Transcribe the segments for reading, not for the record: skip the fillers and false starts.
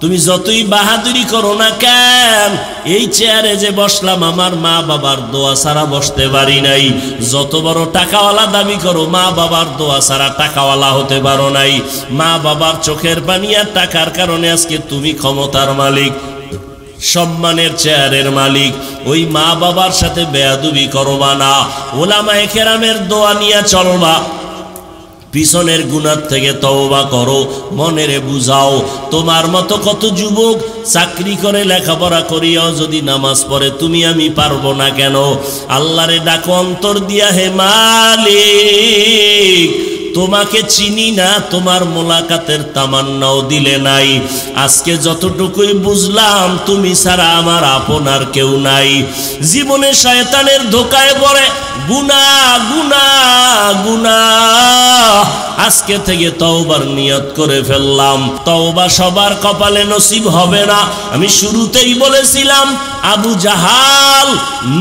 তুমি যতই বাহাদুরি করো না কেন, এই চেয়ারে যে বসলাম আমার মা বাবার দোয়া ছাড়া বসতে পারি নাই। যত বড় টাকাওয়ালা দাবি করো, মা বাবার দোয়া ছাড়া টাকাওয়ালা হতে পারো নাই। মা বাবার চোখের পানি আর টাকার কারণে আজকে তুমি ক্ষমতার মালিক, সম্মানের চেয়ারের মালিক। ওই মা বাবার সাথে বেয়াদবি করবা না, ওলামায়ে কেরামের দোয়া নিয়ে চলবা। পিছনের গুনাহ থেকে তওবা করো, মনেরে বুঝাও। তোমার মতো কত যুবক চাকরি করে লেখাপড়া করিয়াও যদি নামাজ পড়ে তুমি আমি পারবো না কেন? আল্লাহরে ডাকো অন্তর দিয়া, হে মালিক তোমাকে চিনি না, তোমার মোলাকাতের তামান্নাও দিলে নাই। আজকে যতটুকুই বুঝলাম তুমি ছাড়া আমার আপনার কেউ নাই। জীবনে শয়তানের ধোকায় পড়ে গুনাহ গুনাহ গুনাহ। আজকে থেকে তওবার নিয়ত করে ফেললাম। তওবা সবার কপালে নসিব হবে না। আমি শুরুতেই বলেছিলাম আবু জাহাল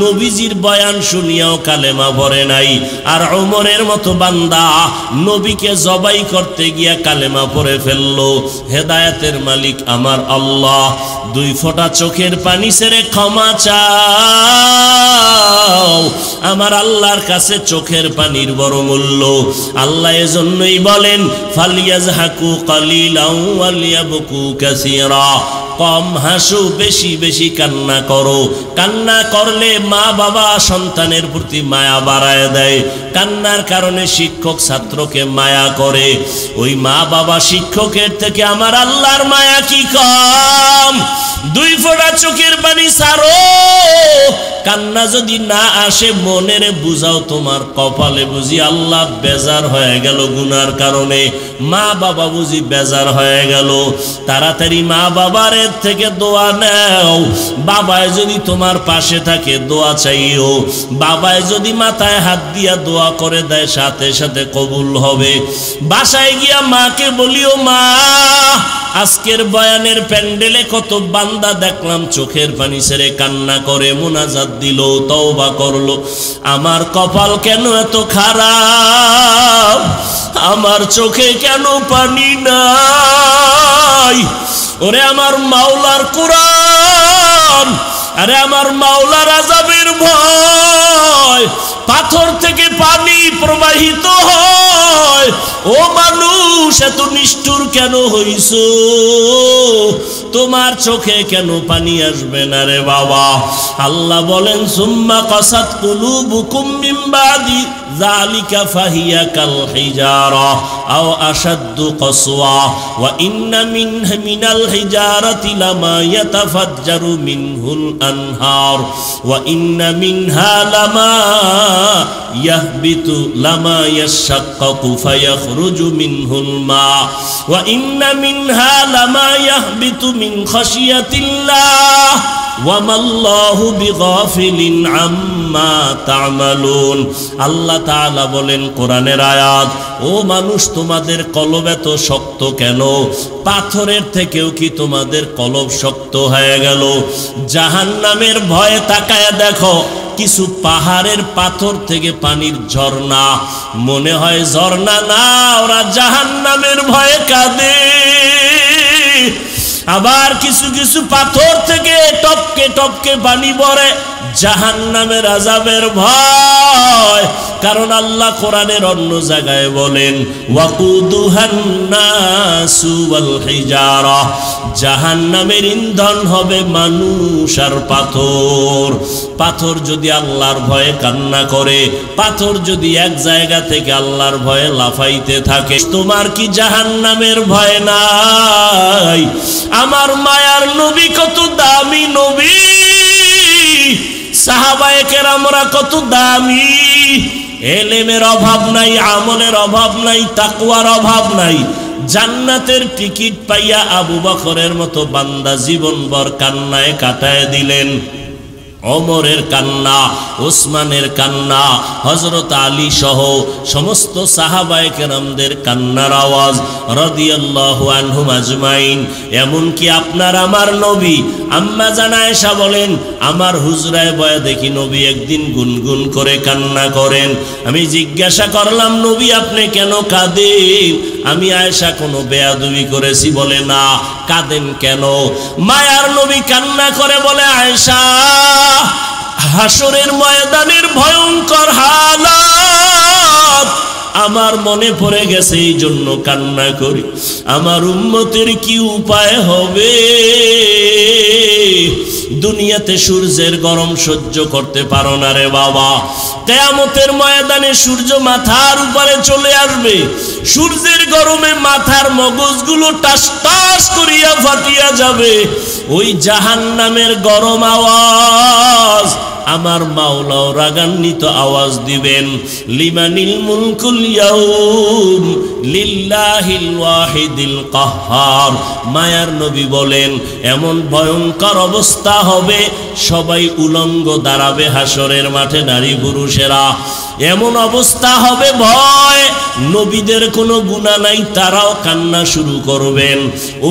নবীজির বয়ান শুনিয়াও কালেমা পড়ে নাই, আর ওমরের মতো বান্দা নবীকে জবাই করতে গিয়া কালেমা পড়ে ফেললো। হেদায়েতের মালিক আমার আল্লাহ। দুই ফোঁটা চোখের পানি ছেড়ে ক্ষমা চাও। আমার আল্লাহর কাছে চোখের পানির বড় মূল্য। আল্লাহ এজন্যই বলেন ফালিয়াজহাকু কালিলাও ওয়ালিয়াবকু কাসীরা। কম হাসো, বেশি বেশি কান্না করো। কান্না করলে মা বাবা সন্তানের প্রতি মায়া বাড়ায় দেয়। কান্নার কারণে শিক্ষক ছাত্রকে মায়া করে। ওই মা বাবা শিক্ষকের থেকে আমার আল্লাহর মায়া কি কম? দুই ফোঁটা চোখের পানি ছাড়ো। কান্না যদি না আসে মনেরে বুঝাও, তোমার কপালে বুঝি আল্লাহ বেজার হয়ে গেল গুনার কারণে, মা বাবা বুঝি বেজার হয়ে গেল। তাড়াতাড়ি মা বাবার থেকে দোয়া নাও। বাবায় যদি তোমার পাশে থাকে দোয়া চাইও। বাবায় যদি মাথায় হাত দিয়া দোয়া করে দেয় সাথে সাথে কবুল হবে। বাসায় গিয়া মাকে বলিও, মা আজকের বয়ানের প্যান্ডেলে কত বান্দা দেখলাম চোখের পানি ছেড়ে কান্না করে মুনাজাত দিল, তওবা করলো। আমার কপাল কেন এত খারাপ? আমার চোখে কেন পানি নাই? ওরে আমার মাওলার কোরআন, আরে আমার মাওলার আযাবের ভয়। পাথর থেকে পানি প্রবাহিত হয়। ও মানুষ এত নিষ্ঠুর কেন হইছো? তোমার চোখে কেন পানি আসবে না রে বাবা? আল্লাহ বলেন সুম্মা কাসাত কুলুবুকুম মিন বাদি যালিকা ফাহিয়া কাল হিজারা আও আশাদ্দু কসওয়া ওয়া ইন্না মিনাল হিজারাতি লামা ইয়াতাফাজ্জারু মিনহুল আনহার ওয়া ইন্না মিনহা লামা ইয়াহবিতু লামা ইয়াশাক্কাকু ফায়াখরুজু মিনহুল মা ওয়া ইন্না মিনহা লামা ইয়াহবিতু মিন খাশিয়াতিল্লাহ ওয়া মাল্লাহু বিগাফিলিন আম্মা তা'মালুন। আল্লাহ তাআলা বলেন কোরআনের আয়াত, ও মানুষ তোমাদের কলব এত শক্ত কেন? পাথরের থেকেও কি তোমাদের কলব শক্ত হয়ে গেল? জাহান্নামের ভয়ে তাকায়া দেখো, কিছু পাহাড়ের পাথর থেকে পানির ঝর্ণা মনে হয় ঝর্ণা না, ওরা জাহান্নামের ভয়ে কাঁদে। আবার কিছু কিছু পাথর থেকে টপকে টপকে পানি পড়ে জাহান্নামের আযাবের ভয়। কারণ আল্লাহ কোরআনের অন্য জায়গায় বলেন ওয়াকুদুহান নাসু ওয়াল হিজারা, জাহান্নামের ইন্ধন হবে মানুষ আর পাথর। পাথর যদি আল্লাহর ভয়ে কান্না করে, পাথর যদি এক জায়গা থেকে আল্লাহর ভয়ে লাফাইতে থাকে, তোমার কি জাহান্নামের ভয় নাই? আমার মায়ার নবী কত দামি নবী, সাহাবায়ে কেরামরা কত দামি। এলেমের অভাব নাই, আমলের অভাব নাই, তাকওয়ার অভাব নাই। জান্নাতের টিকিট পাইয়া আবু বকরের মতো বান্দা জীবনভর কান্নায় কাটায় দিলেন। ওমরের কান্না, ওসমানের কান্না, হযরত আলী সহ সমস্ত সাহাবায়ে কেরামদের কান্নার আওয়াজ রাদিয়াল্লাহু আনহুম আজমাইন। এমনকি আপনার আমার নবী আম্মা জান আয়েশা বলেন আমার হুজরায় বয়া দেখি নবী একদিন গুনগুন করে কান্না করেন। আমি জিজ্ঞাসা করলাম নবী আপনি কেন কাঁদেন? আমি আয়েশা কোনো বেয়াদবি করেছি? বলে না। কাঁদেন কেন? মায়ার নবী কান্না করে বলে আয়েশা হাসরের ময়দানের ভয়ঙ্কর হালাত আমার মনে পড়ে গেছে, এই জন্য কান্না করি। আমার উম্মতের কি উপায় হবে? দুনিয়াতে সূর্যের গরম সহ্য করতে পারো না রে বাবা, কিয়ামতের ময়দানে সূর্য মাথার উপরে চলে আসবে, সূর্যের গরমে মাথার মগজগুলো টাস টাস করিয়া ফাটিয়া যাবে। ওই জাহান্নামের গরম আওয়াজ আমার মাওলাও রাগান্বিত আওয়াজ দিবেন, লিমানিল মুলকুল ইয়াউম লিল্লাহিল ওয়াহিদিল কাহ্হার। মায়ার নবী বলেন এমন ভয়ঙ্কর অবস্থা হবে, সবাই উলঙ্গ দাঁড়াবে হাসরের মাঠে, নারী পুরুষেরা। এমন অবস্থা হবে ভয়, নবীদের কোনো গুনাহ নাই, তারাও কান্না শুরু করবেন।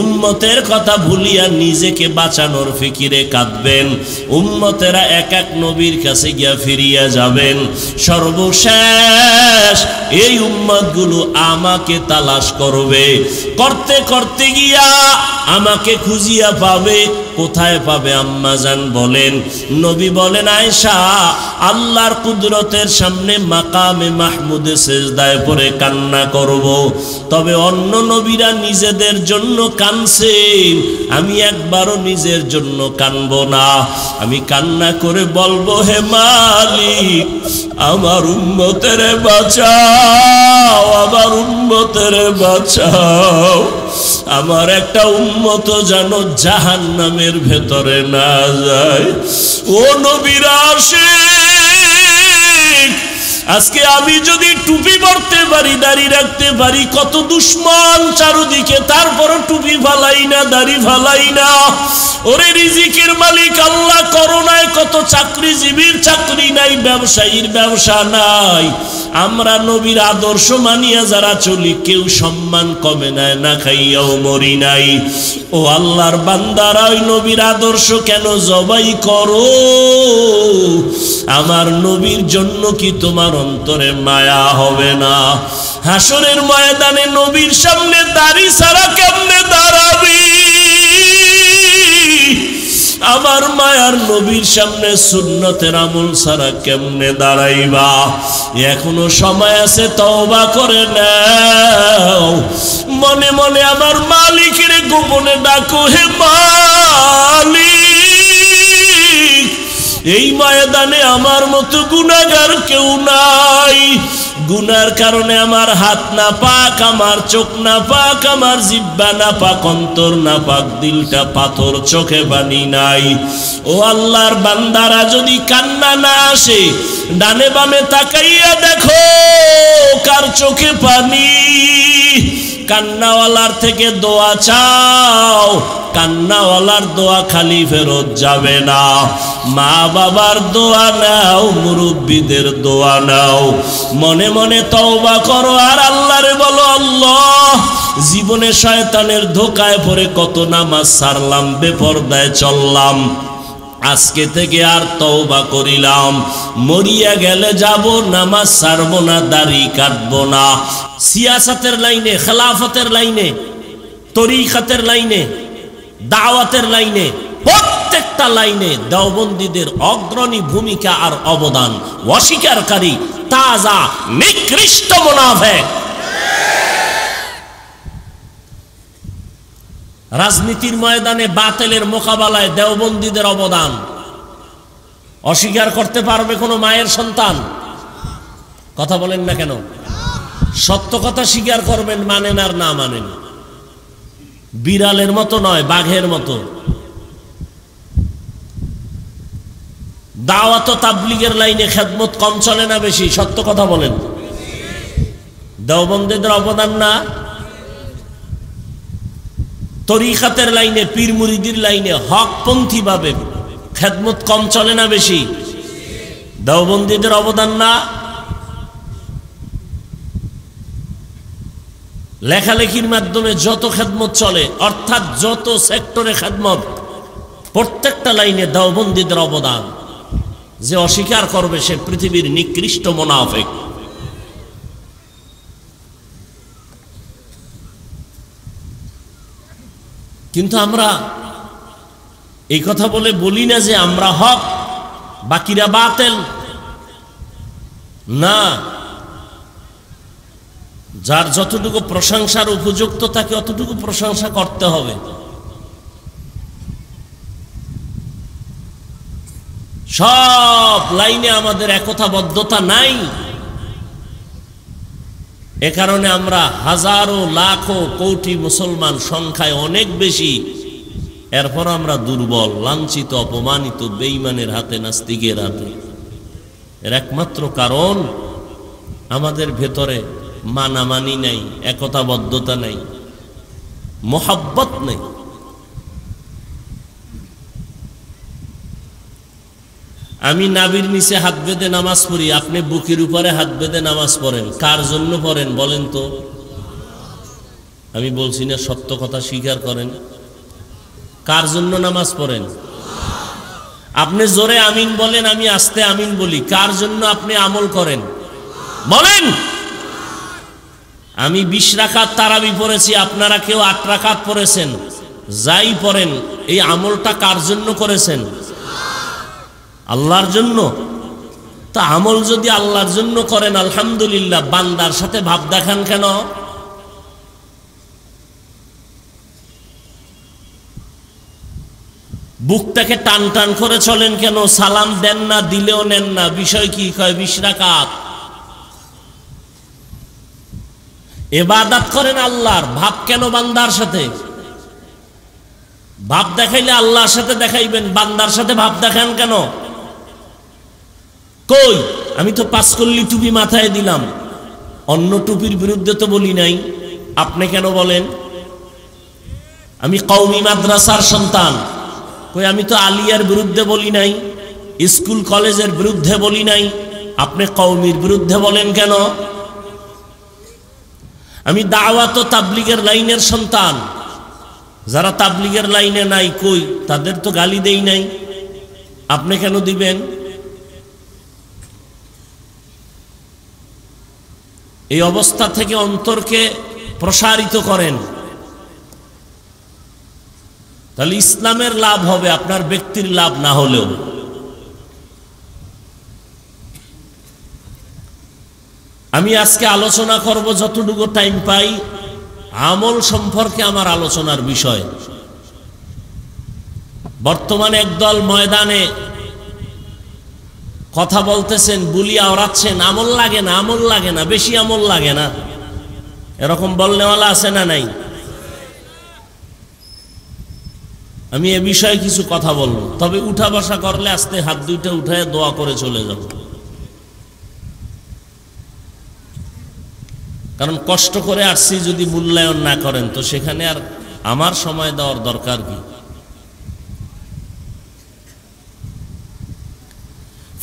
উম্মতের কথা ভুলিয়া নিজেকে বাঁচানোর ফিকিরে কাঁদবেন। উম্মতেরা এক এক নবীর কাছে গিয়া ফিরিয়া যাবেন। সর্বশেষ এই উম্মতগুলো আমাকে তালাশ করবে, করতে করতে গিয়া আমাকে খুঁজিয়া পাবে। কোথায় পাবে? আম্মা জান বলেন নবী বলেন আয়েশা আল্লাহর কুদরতের সামনে মাকামে মাহমুদে সেজদায় পড়ে কান্না করব। তবে অন্য নবীরা নিজেদের জন্য কানছেন, আমি একবারও নিজের জন্য কানব না। আমি কান্না করে বলবো হে মালিক আমার উম্মতের বাঁচাও, আমার উম্মতের বাঁচাও। আমার একটা উম্মত যেন জাহান্নামের ভেতরে না যায়। ও নবীর আশিক, আজকে আমি যদি টুপি পরতে পারি, দাড়ি রাখতে পারি, কত দুশ্মন চারদিকে, তারপরও টুপি ফালাই না, দাড়ি ফালাই না। ওরে রিজিকের মালিক আল্লাহ, করোনায় কত চাকরিজীবীর চাকরি নাই, ব্যবসায়ীর ব্যবসা নাই। আমরা নবীর আদর্শ মানিয়া যারা চলি, কেউ সম্মান কমে নাই, না খাইয়াও মরি নাই। ও আল্লাহর বান্দারা, ওই নবীর আদর্শ কেন জবাই করো? আমার নবীর জন্য কি তোমার অন্তরে মায়া হবে না? হাসরের ময়দানে নবীর সামনে দাড়ি ছাড়া কেমনে দাঁড়াবি? আমার মায়ার নবীর সামনে সুন্নতের আমল ছাড়া কেমনে দাঁড়াইবা? এখনো সময় আছে, তওবা করে নাও। মনে মনে আমার মালিকের গোপনে ডাকো, হে মালিক এই ময়দানে আমার মতো গুনাহগার কেউ নাই। গুনার কারণে আমার হাত না পাক, আমার চোখ না পাক, আমার জিহ্বা না পাক, অন্তর না পাক, দিলটা পাথর, চোখে পানি নাই। ও আল্লাহর বান্দারা, যদি কান্না না আসে ডানে বামে তাকাইয়া দেখো কার চোখে পানি। কান্নাওয়ালার থেকে দোয়া চাও, কান্নাওয়ালার দোয়া খালি ফেরত যাবে না। মা বাবার দোয়া নাও, মুরব্বীদের দোয়া নাও, মনে মনে তওবা করো আর আল্লাহরে বলো, আল্লাহ জীবনে শয়তানের ধোকায় পড়ে কত নামাজ ছাড়লাম, বেপরদায় চললাম, আজকে থেকে আর তওবা করিলাম। মরিয়া গেলে যাব, নামাজ ছাড়বো না, দাড়ি কাটবো না। সিয়াসতের লাইনে, খেলাফতের লাইনে, তরিকাতের লাইনে, দাওয়াতের লাইনে, প্রত্যেকটা লাইনে দেওবন্দীদের অগ্রণী ভূমিকা আর অবদান। অস্বীকারী তাজা নিকৃষ্ট মুনাফিক। রাজনীতির ময়দানে বাতিলের মোকাবেলায় দেওবন্দীদের অবদান অস্বীকার করতে পারবে কোনো মায়ের সন্তান? কথা বলেন না কেন? সত্য কথা স্বীকার করবেন, মানেন আর না মানেন। বিড়ালের মতো নয়, বাঘের মতো। দাওয়াত ও তাবলীগের লাইনে খেদমত কম চলে না বেশি? সত্য কথা বলেন। দেওবন্দীদের অবদান না? তরিকাতের লাইনে, পীর মুরিদির লাইনে হকপন্থী ভাবে খেদমত কম চলে না বেশি? দেওবন্দীদের অবদান না? লেখালেখির মাধ্যমে যত খেদমত চলে, অর্থাৎ যত সেক্টরে খেদমত, প্রত্যেকটা লাইনে দেওবন্দীদের অবদান। যে অস্বীকার করবে সে পৃথিবীর নিকৃষ্ট মুনাফিক। কিন্তু আমরা এই কথা বলি না যে আমরা হক, বাকিরা বাতিল। না, যার যতটুকু প্রশংসার উপযুক্ত তাকে অতটুকু প্রশংসা করতে হবে। সব লাইনে আমাদের একতাবদ্ধতা নাই। এ কারণে আমরা হাজারো লাখো কোটি মুসলমান সংখ্যায় অনেক বেশি, এরপর আমরা দুর্বল, লাঞ্ছিত, অপমানিত, বেঈমানের হাতে, নাস্তিকের হাতে। এর একমাত্র কারণ আমাদের ভেতরে মানামানি নাই, একতাবদ্ধতা নাই, মোহাব্বত নেই। আমি নাভির নিচে হাত বেঁধে নামাজ পড়ি, আপনি বুকের উপরে হাত বেঁধে নামাজ পড়েন, কার জন্য পড়েন বলেন তো? আমি বলছি না, সত্য কথা স্বীকার করেন। কার জন্য নামাজ পড়েন? আপনি জোরে আমিন বলেন, আমি আস্তে আমিন বলি। কার জন্য আপনি আমল করেন বলেন? আমি 20 রাকাত তারাবি পড়েছি, আপনারা কেউ 8 রাকাত পড়েছেন। যাই পড়েন, এই আমলটা কার জন্য করেছেন? আল্লাহর জন্য। তা আমল যদি আল্লাহর জন্য করেন আলহামদুলিল্লাহ, বান্দার সাথে ভাব দেখান কেন? বুকটাকে টান টান করে চলেন কেন? সালাম দেন না, দিলেও নেন না। বিষয় কি? কয় 20 রাকাত। ইবাদত করেন আল্লাহর, ভাব কেন বান্দার সাথে? ভাব দেখাইলে আল্লাহর সাথে দেখাইবেন, বান্দার সাথে ভাব দেখান কেন? কই, আমি তো 5 কল্লি টুপি মাথায় দিলাম, অন্য টুপির বিরুদ্ধে তো বলি নাই। আপনি কেন বলেন? আমি কওমি মাদ্রাসার সন্তান, কই আমি তো আলিয়ার বিরুদ্ধে বলি নাই, স্কুল কলেজের বিরুদ্ধে বলি নাই। আপনি কওমির বিরুদ্ধে বলেন কেন? আমি দাওয়াত ও তাবলীগের লাইনের সন্তান, যারা তাবলীগের লাইনে নাই, কই তাদের তো গালি দেই নাই। আপনি কেন দিবেন? এই অবস্থা থেকে অন্তরকে প্রসারিত করেন, তাহলে ইসলামের লাভ হবে, আপনার ব্যক্তির লাভ না হলেও। আমি আজকে আলোচনা করব যতটুকু টাইম পাই, আমল সম্পর্কে আমার আলোচনার বিষয়। বর্তমানে একদল ময়দানে কথা বলতেছেন, বুলিয়া ওড়াচ্ছেন, আমল লাগে না, আমল লাগে না, বেশি আমল লাগে না, এরকম বলনেওয়ালা আছে না নাই? আমি এ বিষয়ে কিছু কথা বলবো, তবে উঠা বসা করলে আস্তে হাত দুইটা উঠায় দোয়া করে চলে যাব। কারণ কষ্ট করে আসছি, যদি মূল্যায়ন না করেন তো সেখানে আর আমার সময় দেওয়ার দরকার কি?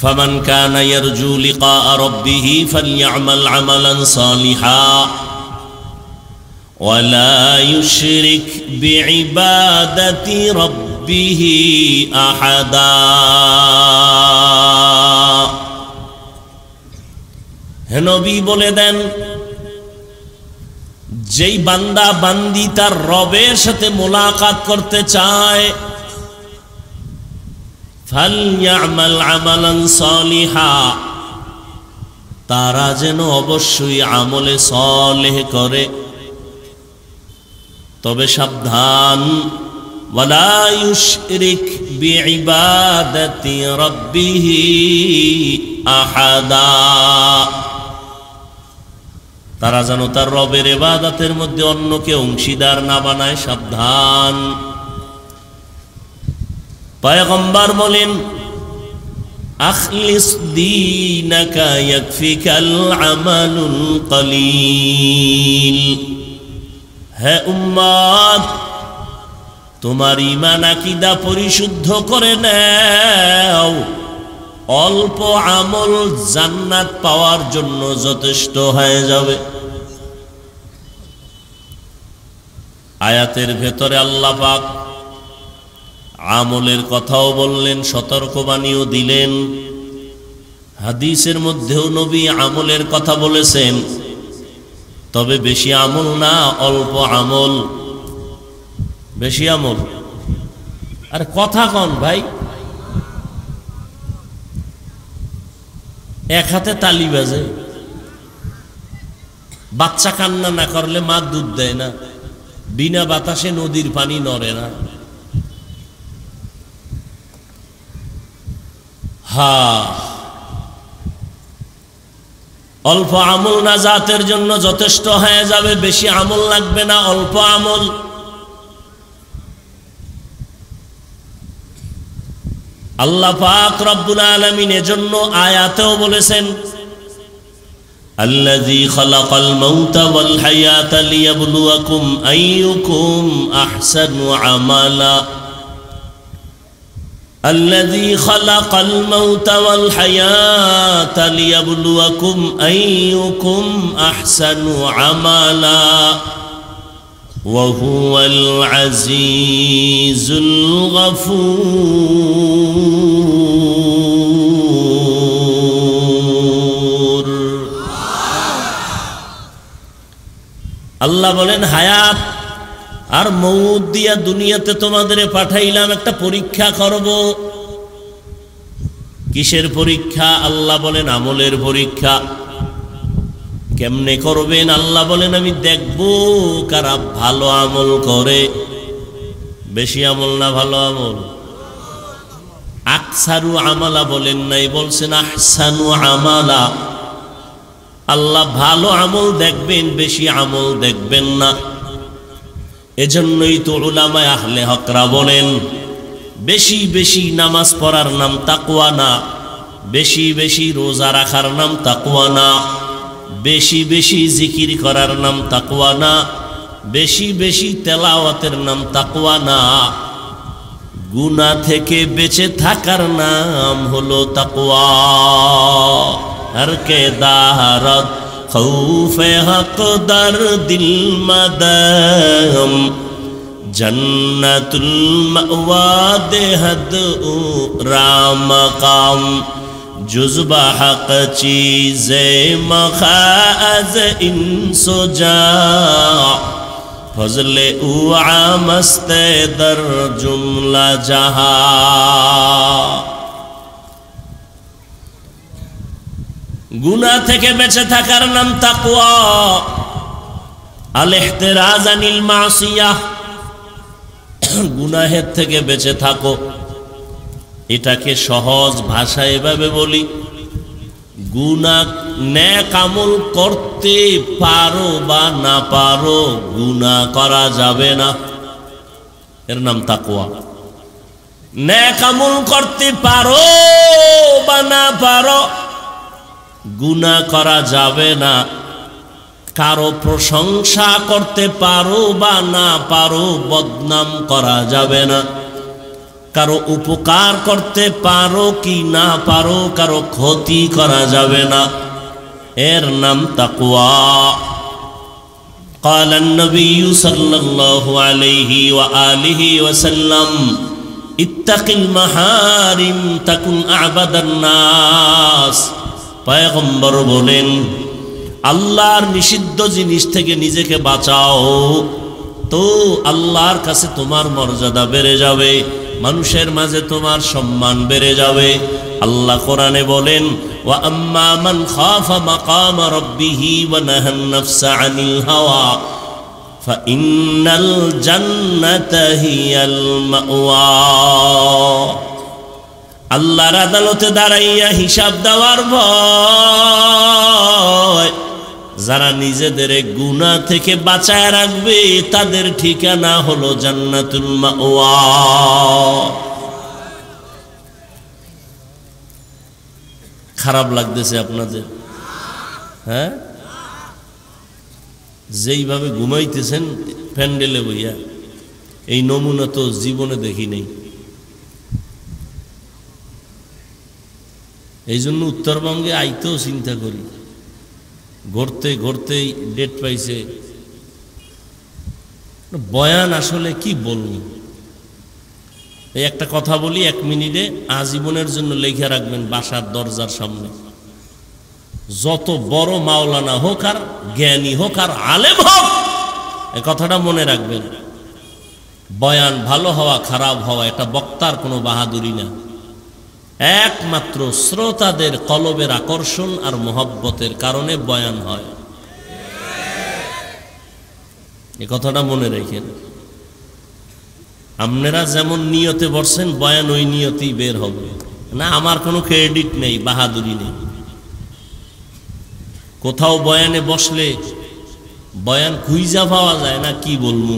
ফামান কানা ইয়ারজু লিকা রাব্বিহি ফালইআমাল আমালান সালিহা ওয়ালা ইউশরিক বিইবাদাতি রাব্বিহি আহাদা। হে নবী বলে দেন, যেই বান্দা বান্দি তার রবের সাথে মোলাকাত করতে চায়, ফালইআমাল আমালান সালিহা, তারা যেন অবশ্যই আমলে সালেহ করে। তবে সাবধান, ওয়ালা ইউশরিক বিইবাদাতি রাব্বিহি আহাদা, তারা যেন তার রবের ইবাদতের মধ্যে অন্যকে অংশীদার না বানায়। সাবধান। পয়গম্বর বলেন, আখলিস দীনাকা ইয়াকফিকাল আমালুল কলিল। হে উম্মত, তোমার ঈমান আকীদা পরিশুদ্ধ করে নাও, অল্প আমল জান্নাত পাওয়ার জন্য যথেষ্ট হয়ে যাবে। আয়াতের ভেতরে আল্লাহ পাক আমলের কথাও বললেন, সতর্কবাণীও দিলেন। হাদিসের মধ্যেও নবী আমলের কথা বলেছেন, তবে বেশি আমল না, অল্প আমল। বেশি আমল আর কথা কন ভাই, এক হাতে তালি বাজে। বাচ্চা কান্না না করলে মা দুধ দেয় না, বিনা বাতাসে নদীর পানি নড়ে না। অল্প আমল নাজাতের জন্য যথেষ্ট হয়ে যাবে, বেশি আমল লাগবে না, অল্প আমল। আল্লাহ পাক রব্বুল আলামিন এজন্য আয়াতেও বলেছেন, আল্লাযী খালাকাল মাউতা ওয়াল হায়াতা লিয়াবলুয়াকুম আইয়ুকুম আহসানু আমালা। الذي خلق الموت والحياة ليبلوكم أيكم أحسن عملا وهو العزيز الغفور। আল্লাহ বলেন হায়াত আর মউত দিয়া দুনিয়াতে তোমাদের পাঠাইলাম একটা পরীক্ষা করব। কিসের পরীক্ষা? আল্লাহ বলেন আমলের পরীক্ষা। কেমনে করবেন? আল্লাহ বলেন আমি দেখব কারা ভালো আমল করে। বেশি আমল না ভালো আমল? আকসারু আমালা বলেন নাই, বলছেন আহসানু আমালা। আল্লাহ ভালো আমল দেখবেন, বেশি আমল দেখবেন না। এজন্যই তো উলামায়ে আহলে হকরা বলেন, বেশি বেশি নামাজ পড়ার নাম তাকওয়া না, বেশি বেশি রোজা রাখার নাম তাকওয়া না, বেশি বেশি জিকির করার নাম তাকওয়া না, বেশি বেশি তেলাওয়াতের নাম তাকওয়া না। গুনাহ থেকে বেঁচে থাকার নাম হলো তাকওয়া। হর কে দারত খৌফে হক দর দিল মদম জন্নতুল মাওয়া দেহদ রাম কাম जुज़्बा हक़ चीज़े मखाज़ इंसो जा फज़ले उआ मस्ते दर जुमला जहा। गुनाह থেকে বেঁচে থাকার নাম তাকওয়া। আল ইহতিরাজ আনিল মাসিয়াহ, গুনাহের থেকে বেঁচে থাকো। এটাকে সহজ ভাষায় এভাবে বলি, গুনাহ নেক আমল করতে পারো বা না পারো, গুনাহ করা যাবে না, এর নাম তাকওয়া। নেক আমল করতে পারো বা না পারো, গুনাহ করা যাবে না। কারো প্রশংসা করতে পারো বা না পারো, বদনাম করা যাবে না। কারো উপকার করতে পারো কি না পারো, কারো ক্ষতি করা যাবে না, এর নাম তাকওয়া। قال النبي صلى الله عليه وآله وسلم اتق المحارم تكن أعبد الناس। পয়গম্বর বলেন, আল্লাহর নিষিদ্ধ জিনিস থেকে নিজেকে বাঁচাও, তো আল্লাহর কাছে তোমার মর্যাদা বেড়ে যাবে, মানুষের মাঝে তোমার সম্মান বেড়ে যাবে। আল্লাহ কোরআনে বলেন, ওয়া আম্মা মান খাফা মাকাম রাব্বিহি ওয়া নাহান নাফসা আনিল হাওয়া ফাইন্নাল জান্নাতা হিয়াল মাওয়া। আল্লাহর আদালতে দাঁড়াইয়া হিসাব দেওয়ার ভয়, যারা নিজেদের গুনাহ থেকে বাঁচায় রাখবে তাদের ঠিকানা হলো জান্নাতুল মাওয়া। খারাপ লাগতেছে আপনাদের? হ্যাঁ, যেইভাবে ঘুমাইতেছেন প্যান্ডেলে বইয়া, এই নমুনা তো জীবনে দেখি নেই। এই জন্য উত্তরবঙ্গে আইতেও চিন্তা করি, ঘুরতে ঘুরতেই ডেট পাইছে। বয়ান আসলে কি বলবো, এই একটা কথা বলি 1 মিনিটে, আজীবনের জন্য লিখে রাখবেন বাসার দরজার সামনে। যত বড় মাওলানা হোক আর জ্ঞানী হোক আর আলেম হোক, এই কথাটা মনে রাখবেন, বয়ান ভালো হওয়া খারাপ হওয়া এটা বক্তার কোনো বাহাদুরি না, একমাত্র শ্রোতাদের কলবের আকর্ষণ আর মোহব্বতের কারণে বয়ান হয়। এই কথাটা মনে রেখেন। আপনারা যেমন নিয়তে বসছেন, বয়ান ওই নিয়তেই বের হবে না। আমার কোনো ক্রেডিট নেই, বাহাদুরি নেই। কোথাও বয়ানে বসলে বয়ান খুঁজা পাওয়া যায় না, কি বলবো।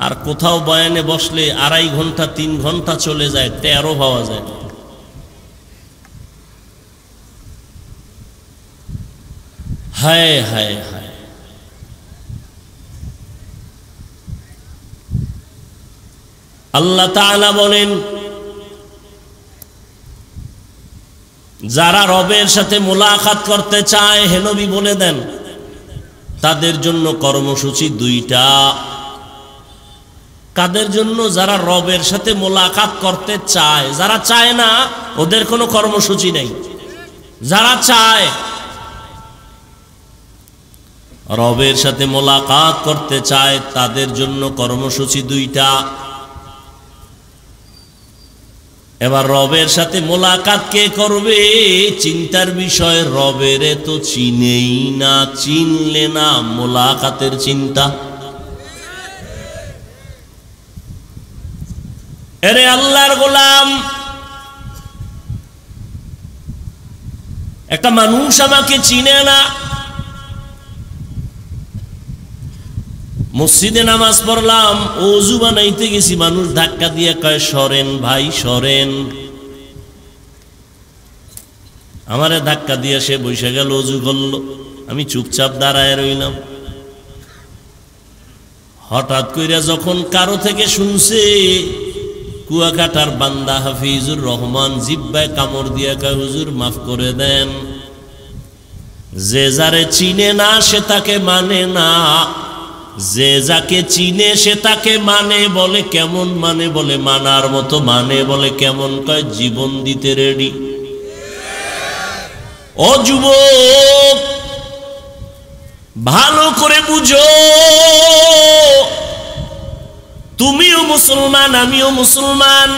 আর কোথাও বয়ানে বসলে 2.5 ঘন্টা 3 ঘন্টা চলে যায়, টেরও পাওয়া যায়। হায় হায় হায়, আল্লাহ তাআলা বলেন, যারা রবের সাথে মোলাকাত করতে চায়, হে নবী বলে দেন, তাদের জন্য কর্মসূচি 2টা। কাদের জন্য? যারা রবের সাথে মোলাকাত করতে চায়। যারা চায় না ওদের কোনো কর্মসূচি নেই। যারা চায়, রবের সাথে মোলাকাত করতে চায়, তাদের জন্য কর্মসূচি 2টা। এবার রবের সাথে মোলাকাত কে করবে? চিন্তার বিষয়, রবের তো চিনেই না, চিনলে না মোলাকাতের চিন্তা। এরে আল্লাহর গোলাম, একটা মানুষ আমাকে চিনে না, মসজিদে নামাজ পড়লাম, ওযু বানাইতে গেছি, মানুষ ধাক্কা দিয়ে কয় সরেন ভাই সরেন। আমারে ধাক্কা দিয়ে সে বসে গেল, ওযু করলো, আমি চুপচাপ দাঁড়ায় রইলাম। হঠাৎ কইরা যখন কারো থেকে শুনছে, কুয়াকাটার বান্দা হাফিজুর রহমান জিব্বায় কামড় দিয়ে কয়, হুজুর মাফ করে দেন। যে যারে চিনে না সে তাকে মানে না, যে যাকে চিনে সে তাকে মানে। বলে কেমন মানে? বলে মানার মতো মানে। বলে কেমন? কয় জীবন দিতে রেডি। ও যুবক, ভালো করে বুঝো, তুমিও মুসলমান, আমিও মুসলমান।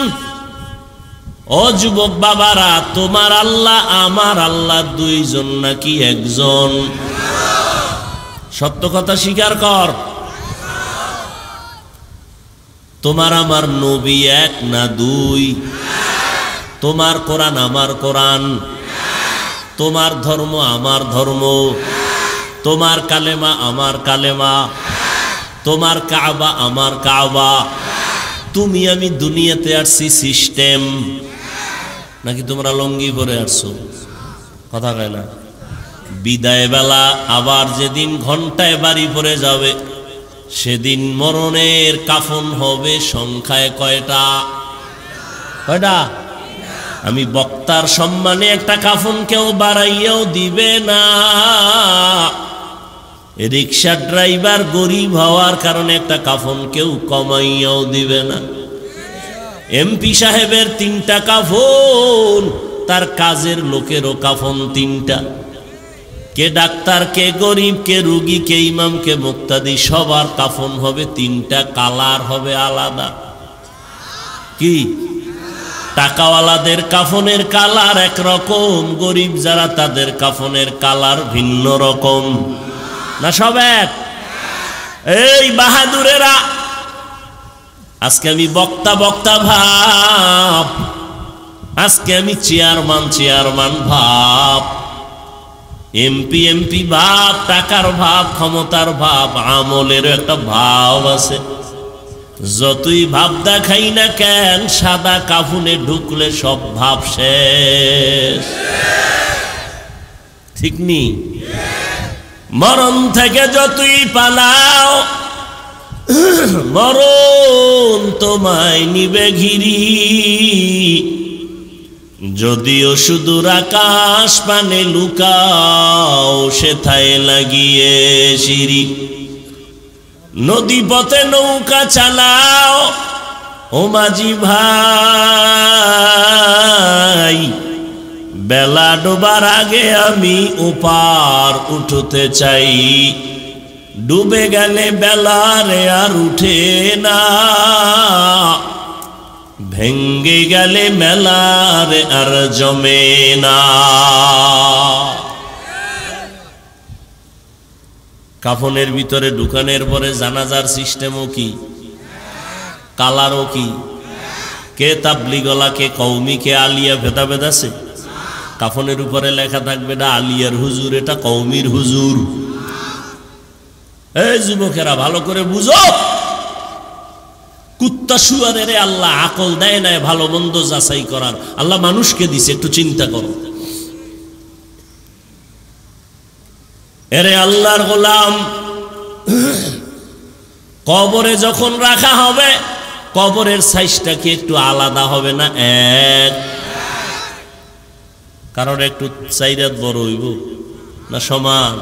ও যুবক বাবারা, তোমার আল্লাহ আমার আল্লাহ 2 জন নাকি 1 জন? সত্য কথা স্বীকার কর। তোমার আমার নবী 1 না 2? তোমার কোরআন আমার কোরআন, তোমার ধর্ম আমার ধর্ম, তোমার কালেমা আমার কালেমা, তোমার কাবা আমার কাবা। তুমি আমি দুনিয়াতে আসছি সিস্টেম, নাকি তোমরা লঙ্গি পরে আসছো? কথা কয় না। বিদায় বেলা আবার যেদিন ঘন্টায় বাড়ি পড়ে যাবে, সেদিন মরণের কাফন হবে সংখ্যায় কয়টা? কয়টা? আমি বক্তার সম্মানে একটা কাফন কেউ বাড়াইয়াও দিবে না। রিক্সা ড্রাইভার গরিব হওয়ার কারণে একটা কাফন কেউ কমাইয়াও দিবে না। এমপি সাহেবের 3টা কাফন, তার কাজের লোকেরও কাফন 3টা। কে ডাক্তার, কে গরিব, কে রুগী, কে ইমাম, কে মুক্তাদি, সবার কাফন হবে 3টা, কালার হবে আলাদা। কি? টাকাওয়ালাদের কাফনের কালার একরকম, গরিব যারা তাদের কাফনের কালার ভিন্ন রকম। না সব এক? এই বাহাদুরেরা, আজকে আমি বক্তা বক্তা ভাব, আজকে আমি চেয়ারম্যান ভাব, এমপি এমপি ভাব, টাকার ভাব, ক্ষমতার ভাব, আমলেরও একটা ভাব আছে। যতই ভাব দেখাই না কেন, সাদা কাফনে ঢুকলে সব ভাব শেষ। ঠিক নি? মরণ থেকে যতই পালাও, মরণ তোমায় নিবে ঘিরি। যদিও সুদূর আকাশ পানে লুকাও, সেথায় লাগিয়ে সিঁড়ি। নদী পথে নৌকা চালাও, ও মাঝি ভাই, বেলা ডোবার আগে আমি ওপার উঠতে চাই, ডুবে গেলে বেলারে আর উঠে না, ভেঙ্গে গেলে মেলারে আর জমে না। কাফনের ভিতরে ঢুকানোর পরে জানাজার সিস্টেমও কি, কালারও কি, কে তাবলিগলা, কে কওমি, কে আলিয়া, ভেদাভেদ আছে? কাফনের উপরে লেখা থাকবে এটা আলিয়ার হুজুর, এটা কওমির হুজুর। এই যুবকেরা ভালো করে বুঝো, কুত্তা শুয়ারের আল্লাহ আকল দেয় নাই ভালো মন্দ যাচাই করার, আল্লাহ মানুষকে দিছে, একটু চিন্তা করো। এরে আল্লাহর গোলাম, কবরে যখন রাখা হবে, কবরের সাইজটা কি একটু আলাদা হবে না? এক, কারণ একটু চাইরাত বড় হইব না সমান?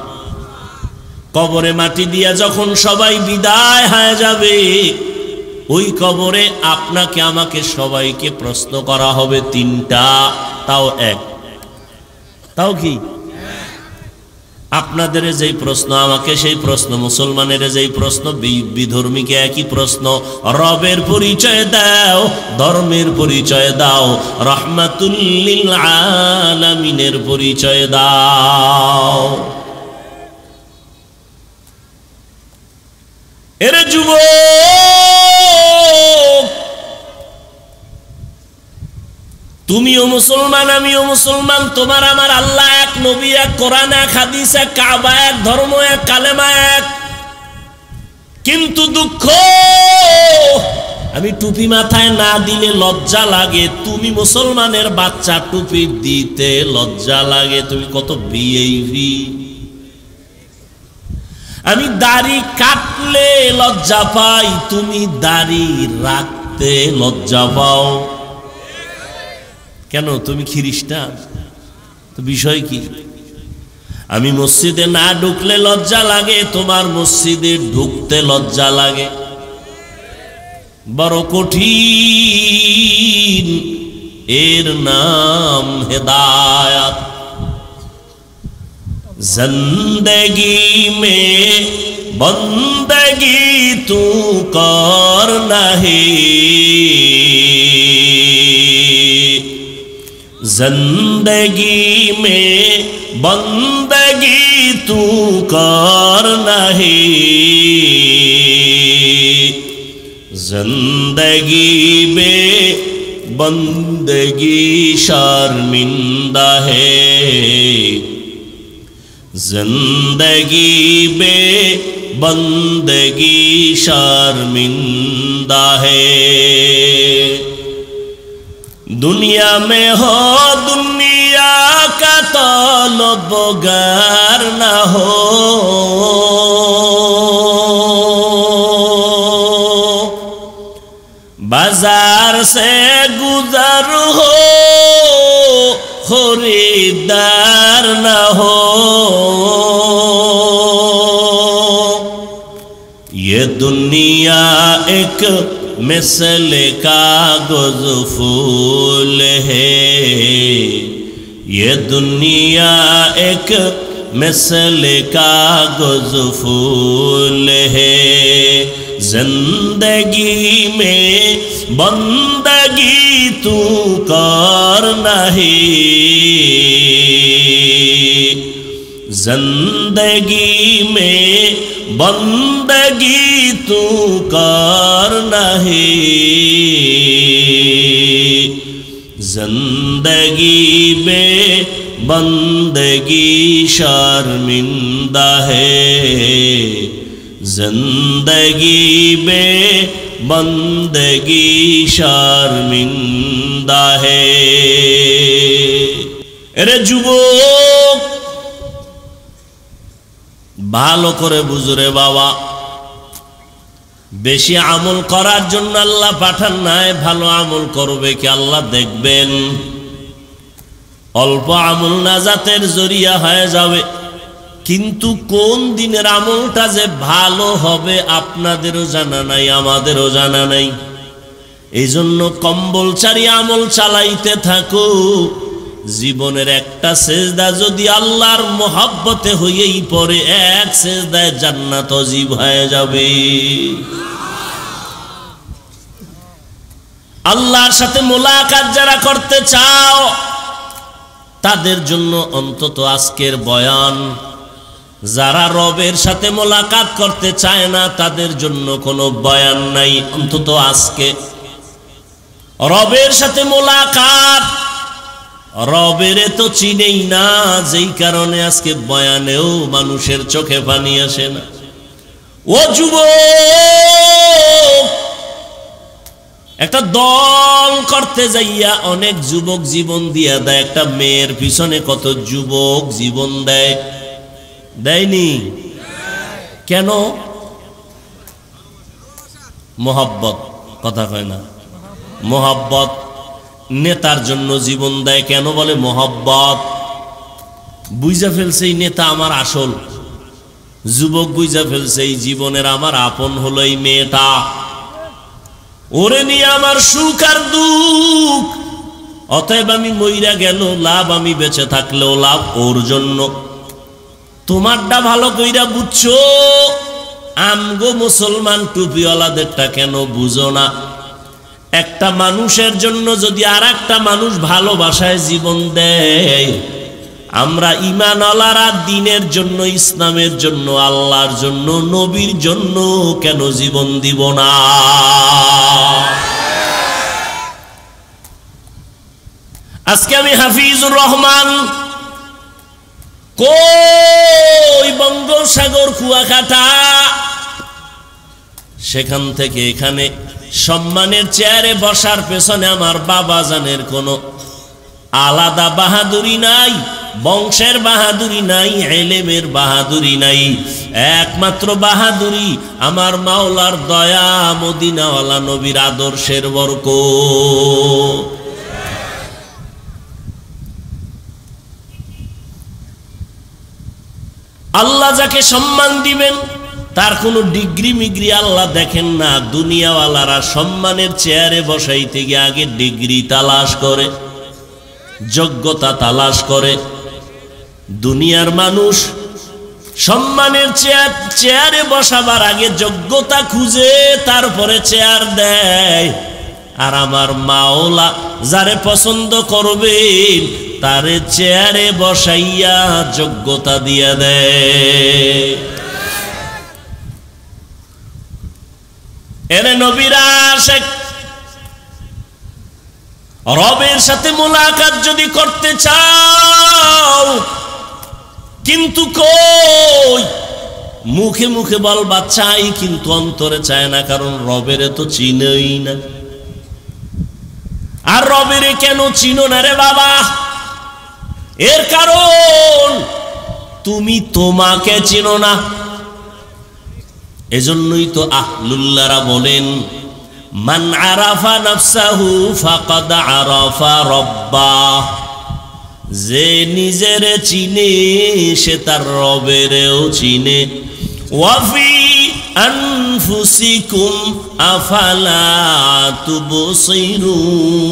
কবরে মাটি দিয়া যখন সবাই বিদায় হয়ে যাবে, ওই কবরে আপনাকে আমাকে সবাইকে প্রশ্ন করা হবে তিনটা, তাও এক, তাও কি? আপনাদের যেই প্রশ্ন আমাকে সেই প্রশ্ন, মুসলমানের যেই প্রশ্ন বিধর্মীকে একই প্রশ্ন। রবের পরিচয় দাও, ধর্মের পরিচয় দাও, রাহমাতুল লিল আলামিনের পরিচয় দাও। এরে যুবক, তুমিও মুসলমান, আমিও মুসলমান, তোমার আমার আল্লাহ এক, নবী এক, কোরআন এক, হাদিস এক, কাবা এক, ধর্ম এক, কালেমা এক। কিন্তু দুঃখ, আমি টুপি মাথায় না দিলে লজ্জা লাগে, তুমি মুসলমানের বাচ্চা টুপি দিতে লজ্জা লাগে, তুমি কত ভিআইপি। আমি দাড়ি কাটলে লজ্জা পাই, তুমি দাড়ি রাখতে লজ্জা পাও কেন? তুমি খ্রিস্টান, তো বিষয় কি? আমি মসজিদে না ঢুকলে লজ্জা লাগে, তোমার মসজিদে ঢুকতে লজ্জা লাগে। বড় কঠিন, এর নাম হেদায়াত। जिंदगी में बंदगी तू कर नहीं, जिंदगी में बंदगी तू कर नहीं, जिंदगी में बंदगी शर्मिंदा है, जिंदगी में बंदगी शर्मिंदा है। दुनिया में हो दुनिया का तलबगार न हो, बाजार से गुजर हो, खरीदार न हो। ये दुनिया एक मिसल कागज फूल है, ये दुनिया एक मिसल कागज फूल है, जिंदगी में बंदगी तू कर नहीं, जिंदगी में बंदगी तू कर नहीं, जिंदगी में बंदगी शर्मिंदा है, जिंदगी में बंदगी शर्मिंदा है। এরে যুবক, ভালো করে বুঝরে বাবা, বেশি আমল করার জন্য আল্লাহ পাঠান নাই, ভালো আমল করবে কি আল্লাহ দেখবেন। অল্প আমল নাজাতের জরিয়া হয়ে যাবে, কিন্তু কোন দিনের আমলটা যে ভালো হবে আপনাদেরও জানা নাই, আমাদেরও জানা নাই। এই জন্য কম্বল চারি আমল চালাইতে থাকো। জীবনের একটা সেজদা যদি আল্লাহর মোহাব্বতে হইয়েই পড়ে, এক সেজদায় জান্নাত অজীব হয়ে যাবে। আল্লাহর সাথে মোলাকাত যারা করতে চাও তাদের জন্য অন্তত আজকের বয়ান। যারা রবের সাথে মোলাকাত করতে চায় না তাদের জন্য কোনো বয়ান নাই। অন্তত আজকে রবের সাথে মোলাকাত, রবের তো চিনেই না, যেই কারণে আজকে বয়ানেও মানুষের চোখে পানি আসে না। ও যুবক, একটা দল করতে যাইয়া অনেক যুবক জীবন দিয়া দেয়। একটা মেয়ের পিছনে কত যুবক জীবন দেয়, দেয়নি? কেন? মোহাব্বত, কথা কয় না, মোহাব্বত। নেতার জন্য জীবন দেয় কেন? বলে মোহাব্বত। বুঝা ফেলছে এই নেতা আমার আসল। যুবক বুঝা ফেলছে এই জীবনের আমার আপন হলো এই মেয়েটা, ওরে নিয়ে আমার সুখ আর দুঃখ। অতএব আমি মইরা গেল লাভ, আমি বেঁচে থাকলেও লাভ ওর জন্য। তোমারটা ভালো কইরা বুঝছো, আমগো মুসলমান টুপিওয়ালাদেরটা কেন বুঝো না? একটা মানুষের জন্য যদি আর একটা মানুষ ভালোবাসায় জীবন দেয়, আমরা ঈমানওয়ালারা দ্বীনের জন্য, ইসলামের জন্য, আল্লাহর জন্য, নবীর জন্য কেন জীবন দিব না? আজকে আমি হাফিজুর রহমান, কই বঙ্গোপসাগর কুয়াকাটা, সেখান থেকে এখানে সম্মানের চেয়ারে বসার পেছনে আমার বাবা জানের কোনো আলাদা বাহাদুরি নাই, বংশের বাহাদুরি নাই, ইলমের বাহাদুরি নাই। একমাত্র বাহাদুরি আমার মাওলার দয়া, মদিনাওয়ালা নবীর আদর্শের বরকত। আল্লাহ যাকে সম্মান দিবেন তার কোনো ডিগ্রি মিগ্রি আল্লাহ দেখেন না। দুনিয়াওয়ালারা সম্মানের চেয়ারে বসাইতে গিয়ে আগে ডিগ্রি তালাশ করে, যোগ্যতা তালাশ করে। দুনিয়ার মানুষ সম্মানের চেয়ারে বসাবার আগে যোগ্যতা খুঁজে তারপরে চেয়ার দেয়। আর আমার মাওলা যারে পছন্দ করবেন তারে চেয়ারে বসাইয়া যোগ্যতা দিয়া দেয়। এরে নবীরা আশিক, রবের সাথে মোলাকাত যদি করতে চাও, কিন্তু কই মুখে মুখে বলবা চাই, কিন্তু অন্তরে চায় না, কারণ রবেরে তো চিনই না। আর রবেরে কেন চিনো না রে বাবা? এর কারণ তুমি তোমাকে চিনো না। এজন্যই তো আহলুল্লাহরা বলেন, মান আরাফা নাফসাহু ফাকাদ আরাফা রাব্বাহ। যে নিজের চিনে সে তার রবেরও চিনে। ওয়াফি আনফুসিকুম আফালা তুবসিরুন।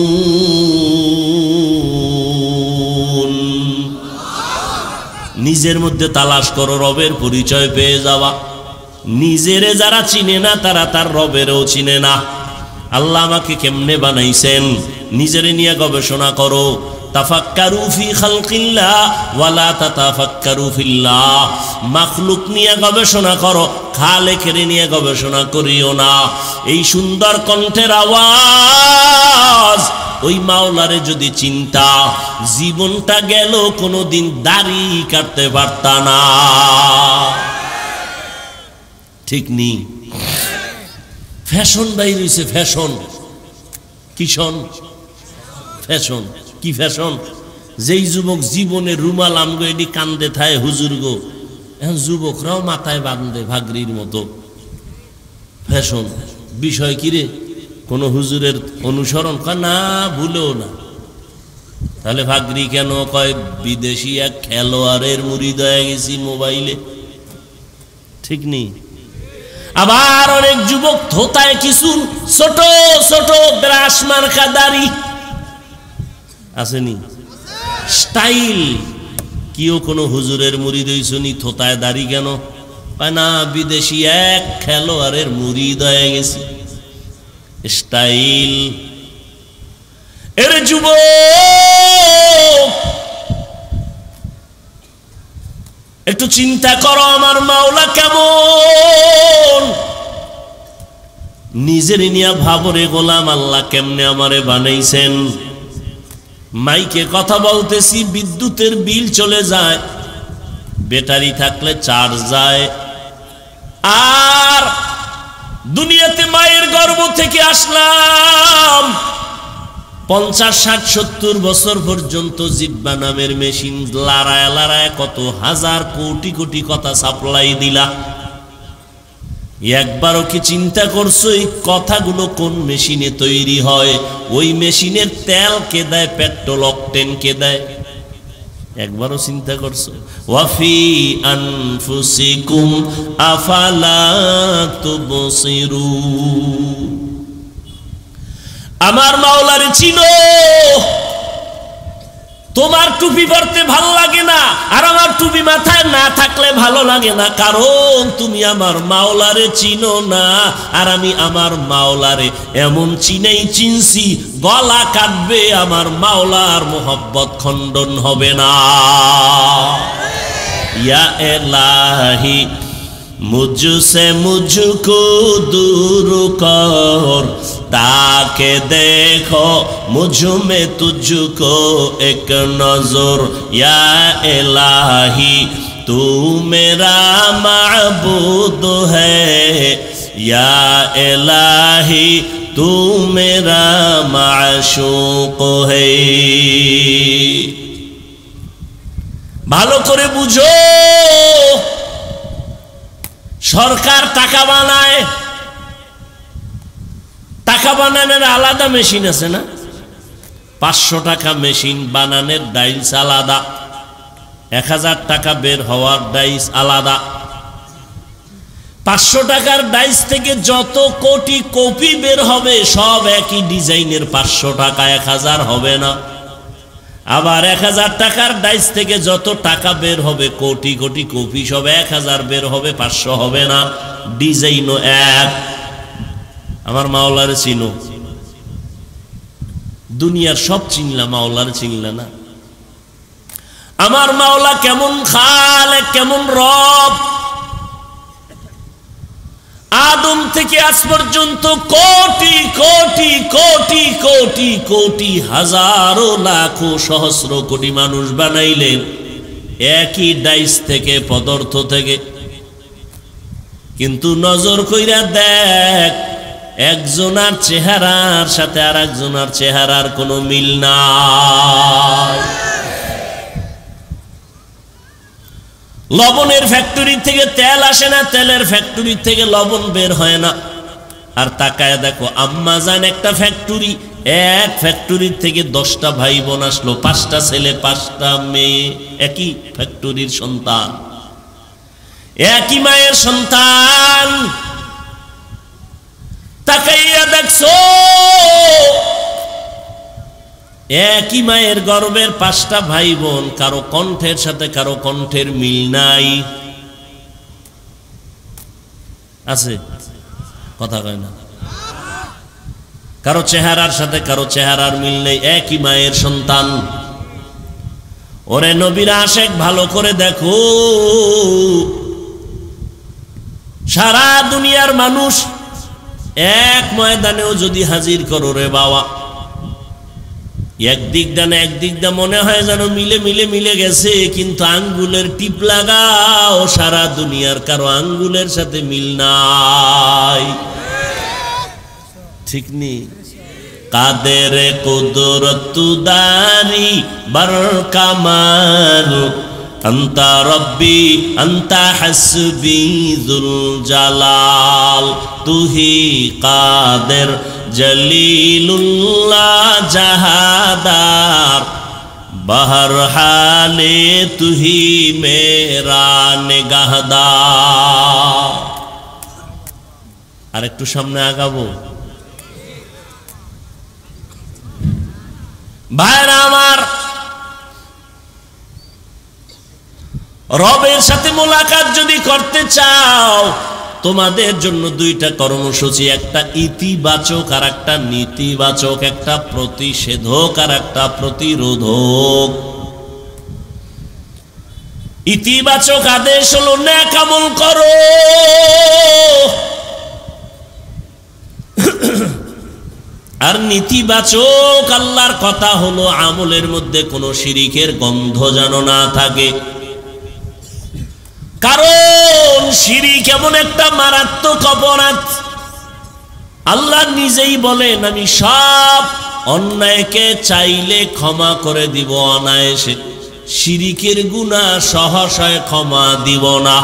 নিজের মধ্যে তালাশ করো রবের পরিচয় পেয়ে যাওয়া। নিজেরে যারা চিনে না তারা তার রবেরও চিনে না। আল্লাহ আমাকে কেমনে বানাইছেন নিজেরে নিয়ে গবেষণা করো। তাফাক্কারু ফি খালকিল্লাহ ওয়ালা তাতাফাক্কারু ফিল্লাহ। মাখলুক নিয়ে গবেষণা করো, খালেকের নিয়ে গবেষণা করিও না। এই সুন্দর কণ্ঠের আওয়াজ ওই মাওলারে যদি চিন্তা, জীবনটা গেল কোনোদিন দাড়ি কাটতে পারতা না। ঠিক নেই? ফ্যাশন বাইর হইছে, ফ্যাশন। কিশন ফ্যাশন, কি ফ্যাশন? যেই যুবক জীবনে রুমাল আমগো এটি কান্দে থায় হুজুর গো, এখন যুবকরাও মাথায় বাঁধে ভাগরির মতো। ফ্যাশন বিষয় কিরে? কোন হুজুরের অনুসরণ না, ভুলেও না। তাহলে ভাগরি কেন? কয় বিদেশি এক খেলোয়াড়ের মুরিদ হয়ে গেছি মোবাইলে। ঠিক নেই? আবার অনেক যুবক থোতায় কিছু ছোট ছোট ব্রাশ মার্কা দাড়ি আসেনি, স্টাইল। কেউ কোনো হুজুরের মুরিদ হইছনি, থোতায় দাড়ি কেন? পায় না, বিদেশি এক খেলোয়াড়ের মুরিদ হয়ে গেছি, স্টাইল। এর যুবক একটু চিন্তা করো, আমার মাওলা কেমন? নিজের নিয়া ভাবরে গোলাম, আল্লাহ কেমনে আমারে বানাইছেন। মাইকে কথা বলতেছি, বিদ্যুতের বিল চলে যায়, ব্যাটারি থাকলে চার্জ যায়। আর দুনিয়াতে মায়ের গর্ভ থেকে আসলাম, 50, 60, 70 বছর পর্যন্ত জিহ্বা নামের মেশিন লড়ায় লড়ায় কত হাজার কোটি কোটি কথা সাপ্লাই দিলা। একবারও কি চিন্তা করছো এই কথাগুলো কোন মেশিনে তৈরি হয়? ওই মেশিনের তেল কে দেয়? পেট্রোল অকটেন কে দেয়? একবারও চিন্তা করছো? ওয়াফি আনফুসিকুম আফালা তুবসিরুন। আমার মাওলারে চিনো। তোমার টুপি পরতে ভালো লাগে না, আর আমার টুপি মাথায় না থাকলে ভালো লাগে না, কারণ তুমি আমার মাওলারে চিনো না। আর আমি আমার মাওলারে এমন চিনছি, গলা কাটবে, আমার মাওলার মোহব্বত খণ্ডন হবে না। ইয়া ইলাহি मुझसे मुझको दूर कर, ताके देखो मुझ में तुझको एक नजर। या इलाही तू मेरा माबूद है, या इलाही तू मेरा माशूक है। ভালো করে বুঝো, সরকার টাকা বানায়, টাকা বানানোর আলাদা মেশিন আছে না? 500 টাকা মেশিন বানানোর ডাইস আলাদা, 1000 টাকা বের হওয়ার ডাইস আলাদা। 500 টাকার ডাইস থেকে যত কোটি কপি বের হবে সব একই ডিজাইনের, 500 টাকা 1000 হবে না। আবার 1000 টাকার ডাইস থেকে যত টাকা বের হবে কোটি কোটি কপি সব 1000 বের হবে, 500 হবে না। ডিজাইনও এক। আমার মাওলারে চিনো? দুনিয়ার সব চিনলা, মাওলারে চিনলা না। আমার মাওলা কেমন খালেক, কেমন রব। আদম থেকে আজ পর্যন্ত কোটি কোটি কোটি কোটি কোটি হাজারো লাখো সহস্র কোটি মানুষ বানাইলেন একই ডাইস থেকে, পদার্থ থেকে। কিন্তু নজর কইরা দেখ, একজনের চেহারার সাথে আর একজনের চেহারার কোনো মিল নাই। লবণের ফ্যাক্টরি থেকে তেল আসে না, তেলের ফ্যাক্টরি থেকে লবণ বের হয় না। আর তাকায় দেখো, আম্মা জান একটা ফ্যাক্টরি, এক ফ্যাক্টরির থেকে 10টা ভাই বোন আসলো, 5টা ছেলে 5টা মেয়ে, একই ফ্যাক্টরির সন্তান, একই মায়ের সন্তান। তাকাইয়া দেখছো, একই মায়ের গর্ভের 5টা ভাই বোন, কারো কণ্ঠের সাথে কারো কণ্ঠের মিল নাই। আছে? কথা কয় না। কারো চেহারার সাথে কারো চেহারার মিল নেই, একই মায়ের সন্তান। ওরে নবীর আশেক, ভালো করে দেখো, সারা দুনিয়ার মানুষ এক ময়দানেও যদি হাজির করো রে বাবা, একদিক ডানে একদিক দা মনে হয় যেন মিলে মিলে মিলে গেছে, কিন্তু আঙ্গুলের টিপ লাগাও, সারা দুনিয়ার কারো আঙ্গুলের সাথে মিল নাই। ঠিক নেই? কাদের কুদরত দারি বার কামাল, আন্তা রব্বি আন্তা হাসবি যুল জালাল, তুহি কাদের জলিলুল্লাহ জাহাদার, বহর হালে তুহি মেরা নিগাহদার। আর একটু সামনে আগাবো। ভাইরা আমার, রবের সাথে মোলাকাত যদি করতে চাও, তোমাদের জন্য দুইটা কর্মসূচি, একটা ইতিবাচক আর একটা নেতিবাচক, একটা প্রতিষেধক আর একটা প্রতিরোধক। ইতিবাচক আদেশ হলো নেক আমল করো, আর নেতিবাচক আল্লাহর কথা হলো আমলের মধ্যে কোনো শিরিকের গন্ধ যেন না থাকে। কারণ শিরিক এমন একটা মারাত্মক অপরাধ, আল্লাহ নিজেই বলেন আমি সব অন্যায়কে চাইলে ক্ষমা করে দিব অনায়াসে, শিরিকের গুনাহ সহসায় ক্ষমা দিব না।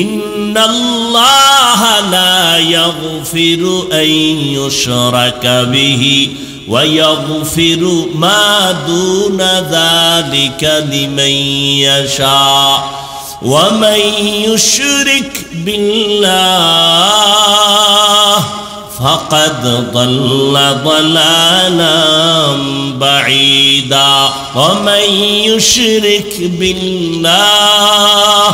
ইন্নাল্লাহা লা ইয়াগফিরু আন ইউশরাকা বিহি ওয়া ইয়াগফিরু মা দুনা যালিকা লিমান ইয়াশা ওয়া মান ইউশরিক বিল্লাহ ফাকাদ দাল্লা দালালাম বাঈদা ওয়া মান ইউশরিক বিল্লাহ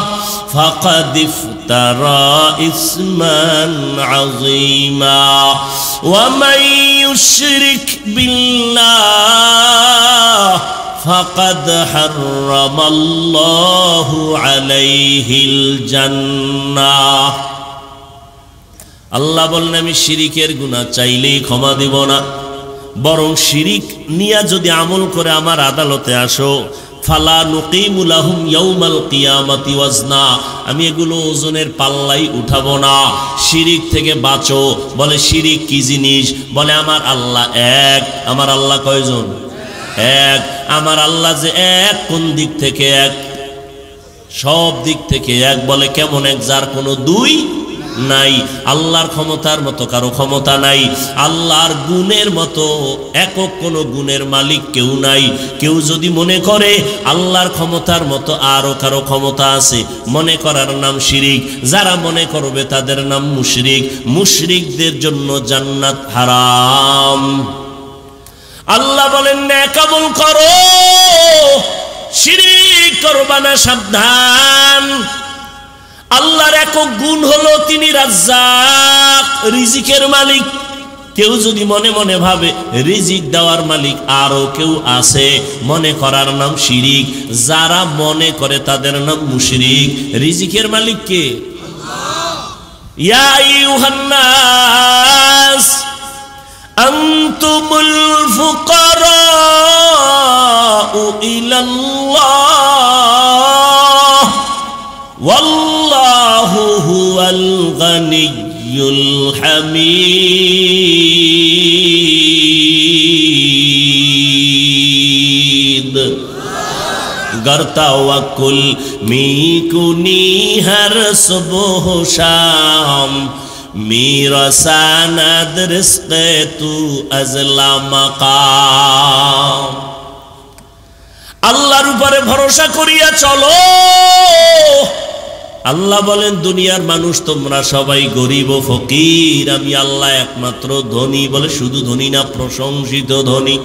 ফাকাদ ইফতারা ইসমান আযীমা ওয়া মান ইউশরিক বিল্লাহ ফাকাদ হারামাল্লাহু আলাইহিল জান্নাহ। আল্লাহ বলেন আমি শিরিকের গুনাহ চাইলেই ক্ষমা দিব না, বরং শিরিক নিয়ে যদি আমল করে আমার আদালতে আসো, ফালা নুকিমু লাহুম ইয়াউমাল কিয়ামাতি ওয়াজনা, আমি এগুলো ওজনের পাল্লাই উঠাবো না। শিরিক থেকে বাঁচো। বলে শিরিক কি জিনিস? বলে আমার আল্লাহ এক। আমার আল্লাহ কয়জন? এক। আমার আল্লাহ যে এক, কোন দিক থেকে এক? সব দিক থেকে এক। বলে কেমন এক? যার কোনো দুই নাই। আল্লাহর ক্ষমতার মতো কারো ক্ষমতা নাই, আল্লাহর গুণের মতো একক কোনো গুণের মালিক কেউ নাই। কেউ যদি মনে করে আল্লাহর ক্ষমতার মতো আরো কারো ক্ষমতা আছে, মনে করার নাম শিরিক। যারা মনে করবে তাদের নাম মুশরিক। মুশরিকদের জন্য জান্নাত হারাম। আল্লাহ বলেন নেক আমল করো, শিরিক করবা না, সাবধান। আল্লাহর একক গুণ হলো তিনি রাজ্জাক, রিজিকের মালিক। কেউ যদি মনে মনে ভাবে রিজিক দেওয়ার মালিক আরো কেউ আছে, মনে করার নাম শিরিক। যারা মনে করে তাদের নাম মুশরিক। রিজিকের মালিক কে? ইয়া আইয়ুহান নাস আনতুমুল ফুকারাউ ইলাল্লাহ ওয়াল্লাহু হুয়াল গানিয়্যুল হামিদ। गर तवक्कुल मीकुनी हर सुबह शाम, मेरा सनद रिज़्क़े तू अज़ला मकाम। আল্লাহর উপরে ভরসা করিয়া চলো। আল্লাহ বলেন দুনিয়ার মানুষ তোমরা সবাই গরিব ও ফকির, আমি আল্লাহ একমাত্র ধনী। বলে শুধু ধনী না, প্রশংসিত ধনী।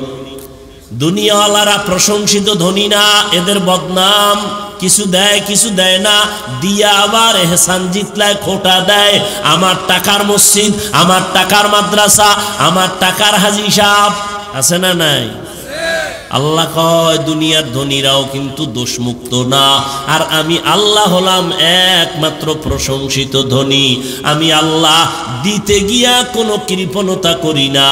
দুনিয়াওয়ালারা প্রশংসিত ধনী না, এদের বদনাম। কিছু দেয় কিছু দেয় না, দিয়া আবার এহসান জিতলায় খোটা দেয়। আমার টাকার মসজিদ, আমার টাকার মাদ্রাসা, আমার টাকার হাজী সাহেব আছে না নাই? আল্লাহ কয় দুনিয়ার ধনীরাও কিন্তু দোষমুক্ত না, আর আমি আল্লাহ হলাম একমাত্র প্রশংসিত ধনী। আমি আল্লাহ দিতে গিয়া কোনো কৃপণতা করি না,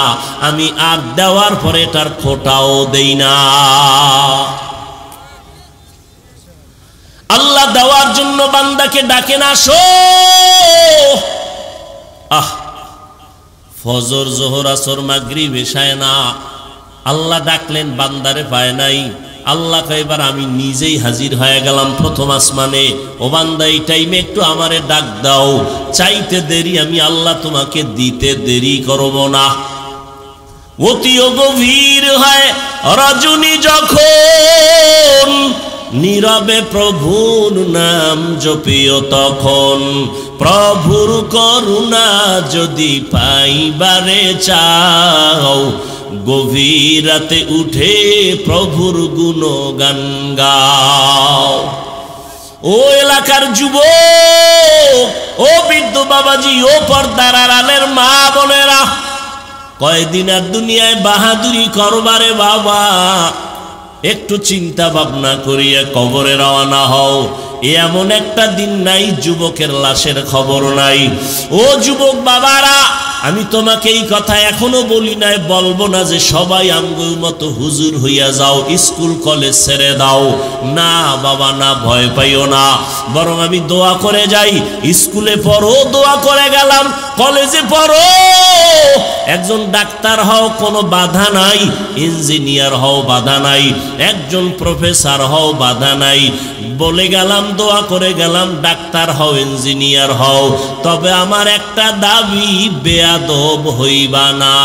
আমি আর দেওয়ার পরে তার খোটাও দেই না। আল্লাহ দেওয়ার জন্য বান্দাকে ডাকেন, আসো। ফজর, জোহর, আসর, মাগরিব, এশায় না, আল্লাহ ডাকলেন, বান্দারে পায় নাই। আল্লাহ এবার আমি নিজেই হাজির হয়ে গেলাম প্রথম আসমানে। ও বান্দা এই টাইমে একটু আমারে ডাক দাও, চাইতে দেরি, আমি আল্লাহ তোমাকে দিতে দেরি করব না। অতি গভীর হয় রজনী যখন নীরবে প্রভুর নাম জপিও তখন। প্রভুর করুণা যদি পাইবারে চাও, গভীর রাতে উঠে প্রভুর গুণগান গাও। ও এলাকার যুবক, ও বৃদ্ধ বাবাজি, ও পর্দার আড়ালের মা বোনেরা, কয়দিন আর দুনিয়ায় বাহাদুরি করবারে বাবা, একটু চিন্তা ভাবনা করিয়া কবরে রওনা হও। এমন একটা দিন নাই যুবকের লাশের খবর নাই। ও যুবক বাবারা, আমি তোমাকে এই কথা এখনো বলি নাই, বলবো না যে সবাই আমগুর মতো হুজুর হইয়া যাও, স্কুল কলেজ ছেড়ে দাও। না বাবা না, ভয় পাইও না, বরং আমি দোয়া করে যাই। স্কুলে পড়ো, দোয়া করে গেলাম। কলেজে পড়ো, একজন ডাক্তার হও, কোনো বাধা নাই। ইঞ্জিনিয়ার হও, বাধা নাই। একজন প্রফেসর হও, বাধা নাই। বলে গেলাম, দোয়া করে গেলাম, ডাক্তার হও, ইঞ্জিনিয়ার হও। তবে আমার একটা দাবি, বেয়াদব হইবা না।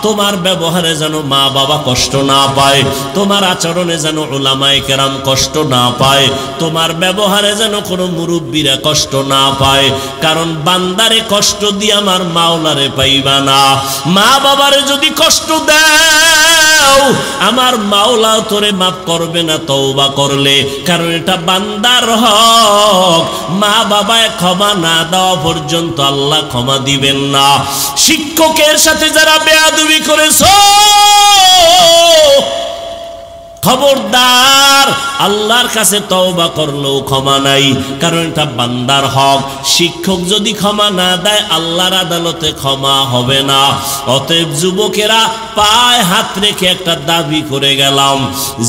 তোমার ব্যবহারে যেন মা বাবা কষ্ট না পায়, তোমার আচরণে যেন উলামায়ে কেরাম কষ্ট না পায়, তোমার ব্যবহারে যেন কোনো মুরব্বীরা কষ্ট না পায়। কারণ বান্দারে কষ্ট দিয়ে আমার মাওলারে পাইবা না। মা বাবারে যদি কষ্ট দাও, আমার মাওলাও তোরে মাফ করবে না তওবা করলে। কারণ এটা বান্দার হক। মা বাবায় ক্ষমা না দেওয়া পর্যন্ত আল্লাহ ক্ষমা দিবেন না। শিক্ষকের সাথে যারা বেয়াদবি করেছো, খবরদার, আল্লাহর কাছে তওবা করলেও ক্ষমা নাই। কারণ এটা বান্দার হক। শিক্ষক যদি ক্ষমা না দেয়, আল্লাহর আদালতে ক্ষমা হবে না। অতএব যুবকেরা, পায়ে হাত রেখে একটা দাবি করে গেলাম,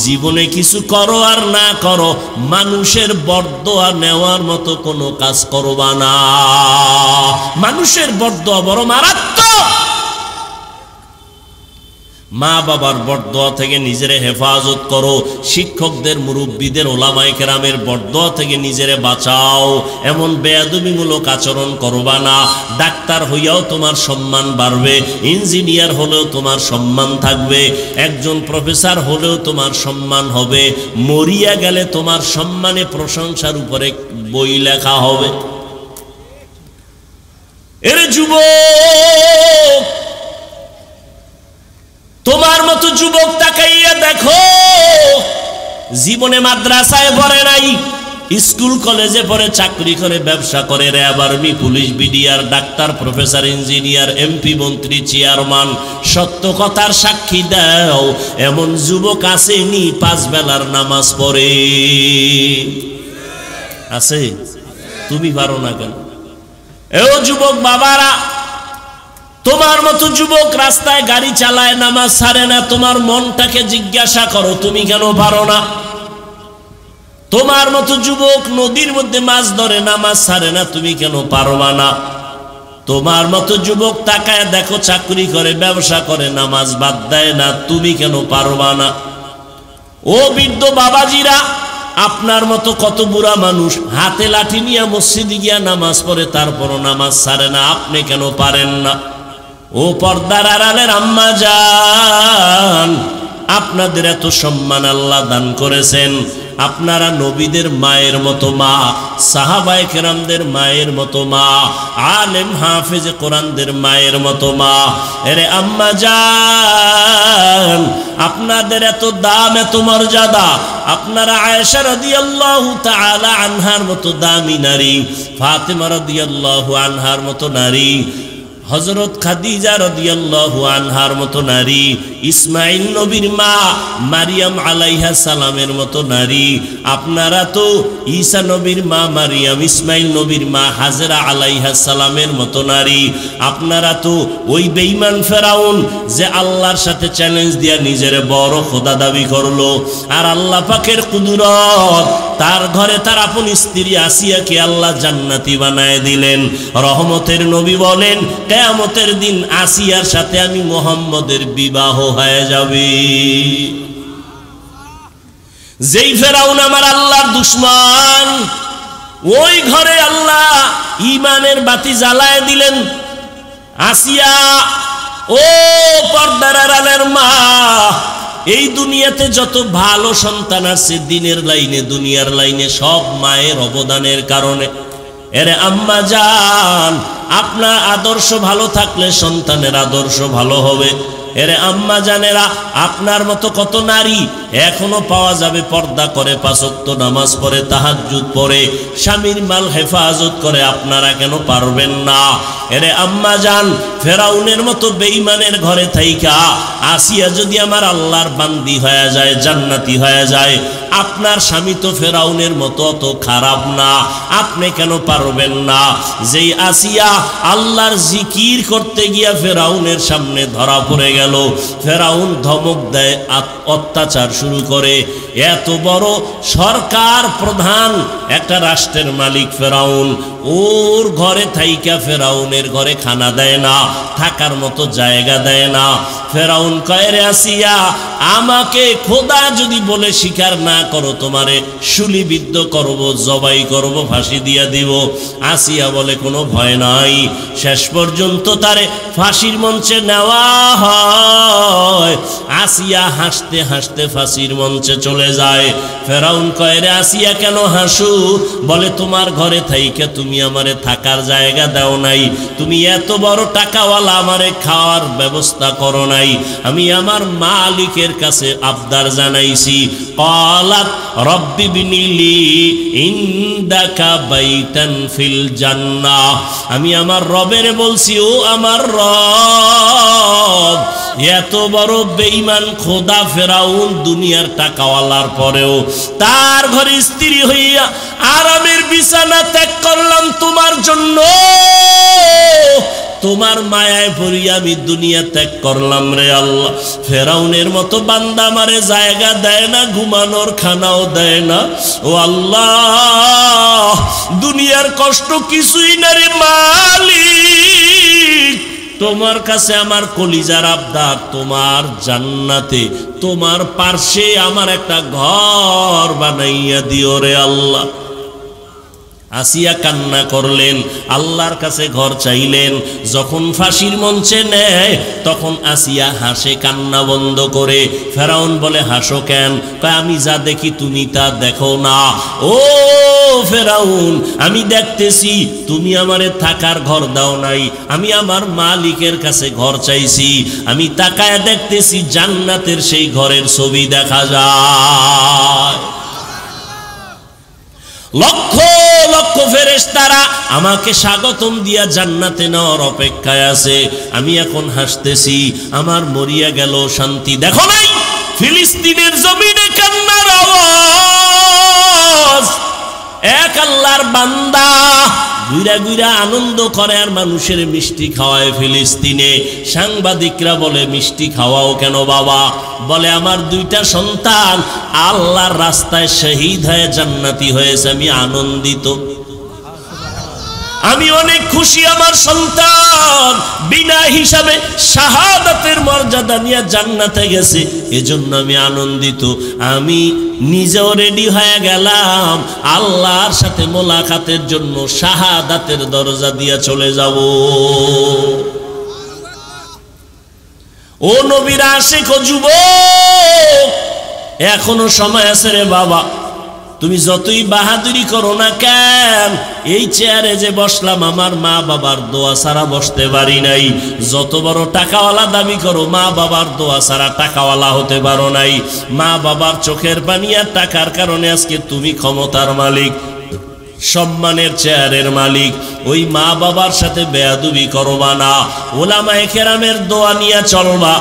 জীবনে কিছু করো আর না করো, মানুষের বরদোয়া নেওয়ার মতো কোনো কাজ করবা না। মানুষের বরদোয়া বড় মারাত্মক। মা বাবার বরদোয়া থেকে নিজেরে হেফাজত করো। শিক্ষকদের, মুরব্বীদের, ওলামায়ে কেরামের বরদোয়া থেকে নিজেরে বাঁচাও। এমন বেয়াদবিমূলক আচরণ করবা না। ডাক্তার হইয়াও তোমার সম্মান বাড়বে, ইঞ্জিনিয়ার হলেও তোমার সম্মান থাকবে, একজন প্রফেসর হলেও তোমার সম্মান হবে। মরিয়া গেলে তোমার সম্মানে প্রশংসার উপরে বই লেখা হবে। এর যুবক, তোমার মতো যুবক তাকাইয়া দেখো, জীবনে মাদ্রাসায় পড়ে নাই, স্কুল কলেজে পড়ে, চাকরি করে, ব্যবসা করে, RAB, army, police, BDR, doctor, professor, engineer, MP, মন্ত্রী, চেয়ারম্যান। সত্য কথার সাক্ষী দাও, এমন যুবক আসেনি 5 বেলার নামাজ পড়ে? আছে? তুমি পারো না কেন? এও যুবক বাবারা, তোমার মতো যুবক রাস্তায় গাড়ি চালায়, নামাজ ছাড়ে না। তোমার মনটাকে জিজ্ঞাসা করো, তুমি কেন পারো না? তোমার মতো যুবক নদীর মধ্যে মাছ ধরে, নামাজ ছাড়ে না, তুমি কেন পারবা না? তোমার মতো যুবক তাকায় দেখো, চাকরি করে, ব্যবসা করে, নামাজ বাদ দেয় না, তুমি কেন পারবা না? ও বৃদ্ধ বাবাজিরা, আপনার মতো কত বুড়া মানুষ হাতে লাঠি নিয়ে মসজিদে গিয়া নামাজ পড়ে, তারপরও নামাজ ছাড়ে না, আপনি কেন পারেন না? ও পর্দার আড়ালের আম্মা জান, আপনাদের এত সম্মান আল্লাহ দান করেছেন। আপনারা নবীদের মায়ের মতো মা, সাহাবায়ে কেরামদের মায়ের মতো মা, আলেম হাফেজ কোরআনদের মায়ের মতো মা। এরে আম্মা জান, আপনাদের এত দাম, এত মর্যাদা। আপনারা আয়েশা রাদিয়াল্লাহু তাআলা আনহার মতো দামি নারী, ফাতেমা রাদিয়াল্লাহু আনহার মতো নারী, হযরত খাদিজা রাদিয়াল্লাহু আনহার মতো নারী, ইসমাইল নবীর মা মারিয়াম আলাইহা সালামের মতো নারী। আপনারা তো ঈসা নবীর মা মারিয়াম, ইসমাইল নবীর মা হাজেরা আলাইহা সালামের মতো নারী। আপনারা তো ওই বেঈমান ফেরাউন যে আল্লাহর সাথে চ্যালেঞ্জ দিয়া নিজের বড় খোদা দাবি করলো, আর আল্লাহ পাকের কুদরত, তার ঘরে তার আপন স্ত্রী আসিয়াকে আল্লাহ জান্নাতি বানায় দিলেন। রহমতের নবী বলেন, কিয়ামতের দিন আসিয়ার সাথে আমি মুহাম্মদের বিবাহ হয়ে যাবে। যেই ফেরাউন আমার আল্লাহর দুশমন, ওই ঘরে আল্লাহ ঈমানের বাতি জ্বালায় দিলেন। আসিয়া, ও পর্দার আড়ালের মা, এই দুনিয়াতে যত ভালো সন্তান আছে দিনের লাইনে দুনিয়ার লাইনে সব মায়ের অবদানের কারণে। এরে আম্মা জান, আপনার আদর্শ ভালো থাকলে সন্তানের আদর্শ ভালো হবে। এরে আম্মা জানেরা, আপনার মতো কত নারী এখনো পাওয়া যাবে পর্দা করে, 5 ওয়াক্ত নামাজ পড়ে, তাহাজ্জুদ পড়ে, স্বামীর মাল হেফাজত করে, আপনারা কেন পারবেন না? এরে আম্মা জান, ফেরাউনের মতো বেঈমানের ঘরে থাইকা আসিয়া যদি আমার আল্লাহর বান্দি হয়ে যায়, জান্নাতি হয়ে যায়, আপনার স্বামী তো ফেরাউনের মতো অত খারাপ না, আপনি কেন পারবেন না? যেই আসিয়া আল্লাহর জিকির করতে গিয়া ফেরাউনের সামনে ধরা পড়ে গেল, ফেরাউন ধমক দেয়, অত্যাচার শুরু করে। এত বড় সরকার প্রধান একটা রাষ্ট্রের মালিক ফেরাউন, ওর ঘরে থাইকা ফেরাউনের ঘরে খানা দেয় না, থাকার মতো জায়গা দেয় না। ফেরাউন কয়, রে আসিয়া, আমাকে খোদা যদি বলে স্বীকার না করো, তোমারে শুলিবিদ্ধ করব, জবাই করব, ফাঁসি দিয়া দিব। আসিয়া বলে কোনো ভয় নাই। শেষ পর্যন্ত তারে ফাঁসির মঞ্চে নেওয়া হয়। আসিয়া হাসতে হাসতে ফাঁসির মঞ্চে চলে যায়। ফেরাউন কয়, রে আসিয়া কেন হাসু? বলে তোমার ঘরে থাইকে তুমি আমারে থাকার জায়গা দাও নাই, তুমি এত বড় টাকাওয়ালা, আমারে খাওয়ার ব্যবস্থা করো নাই। আমি আমার মালিকের কাছে আবদার জানাইছি, ক্বালাত রব্বি বিনিলি ইনদাকা বাইতান ফিল জান্নাহ। আমি আমার রবের বলছি, ও আমার রব, এত বড় বেঈমান খোদা ফেরাউন দুনিয়ার টাকাওয়ালার পরেও তার ঘরে স্ত্রী হইয়া আরামের বিছানা ত্যাগ করলাম তোমার জন্য। তোমার মায়ায় পড়ি আমি দুনিয়া ত্যাগ করলাম রে আল্লাহ। ফেরাউনের মতো বান্দা আমারে জায়গা দেয় না, ঘুমানোর খানাও দেয় না। ও আল্লাহ, দুনিয়ার কষ্ট কিছুই না রে মালিক, তোমার কাছে আমার কলিজার আবদার, তোমার জান্নাতে তোমার পার্শ্বে আমার একটা ঘর বানাইয়া দিও রে আল্লাহ। আসিয়া কান্না করলেন, আল্লাহর কাছে ঘর চাইলেন। যখন ফাঁসির মঞ্চে নেয় তখন আসিয়া হাসে কান্না বন্ধ করে। ফেরাউন বলে, হাসো কেন? কয়, আমি যা দেখি তুমি তা দেখো না। ও ফেরাউন, আমি দেখতেছি তুমি আমারে থাকার ঘর দাও নাই, আমি আমার মালিকের কাছে ঘর চাইছি, আমি তাকায় দেখতেছি জান্নাতের সেই ঘরের ছবি দেখা যায়। লক্ষ লক্ষ ফেরেশতারা আমাকে স্বাগতম দিয়া জান্নাতে নেওয়ার অপেক্ষায় আছে। আমি এখন হাসতেছি, আমার মরিয়া গেল শান্তি। দেখো নাই ফিলিস্তিনের জমিনে কান্নার আওয়াজ? এক আল্লাহর বান্দা ঘুরা ঘুরা আনন্দ করে আর মানুষের মিষ্টি খাওয়ায় ফিলিস্তিনে। সাংবাদিকরা বলে, মিষ্টি খাওয়াও কেন বাবা? বলে, আমার 2টা সন্তান আল্লাহর রাস্তায় শহীদ হয়ে জান্নাতি হয়েছে, আমি আনন্দিত, আমি অনেক খুশি। আমার সন্তান বিনা হিসাবে শাহাদাতের মর্যাদা নিয়ে জান্নাতে গেছে, এজন্য আমি আনন্দিত। আমি নিজেও রেডি হয়ে গেলাম আল্লাহর সাথে মোলাকাতের জন্য, শাহাদাতের দরজা দিয়ে চলে যাব। ও নবীর আশিক ও যুবক, এখনো সময় আছে রে বাবা। তুমি যতই বাহাদুরি করো না কেন, এই চেয়ারে যে বসলাম আমার মা বাবার দোয়া ছাড়া বসতে পারি নাই। যত বড় টাকাওয়ালা দাবি করো, মা বাবার দোয়া ছাড়া টাকাওয়ালা হতে পারো নাই। মা বাবার চোখের পানি আর টাকার কারণে আজকে তুমি ক্ষমতার মালিক, সম্মানের চেয়ারের মালিক। ওই মা বাবার সাথে বেয়াদবি করবা না, ওলামায়ে কেরামের দোয়া নিয়ে চলবা।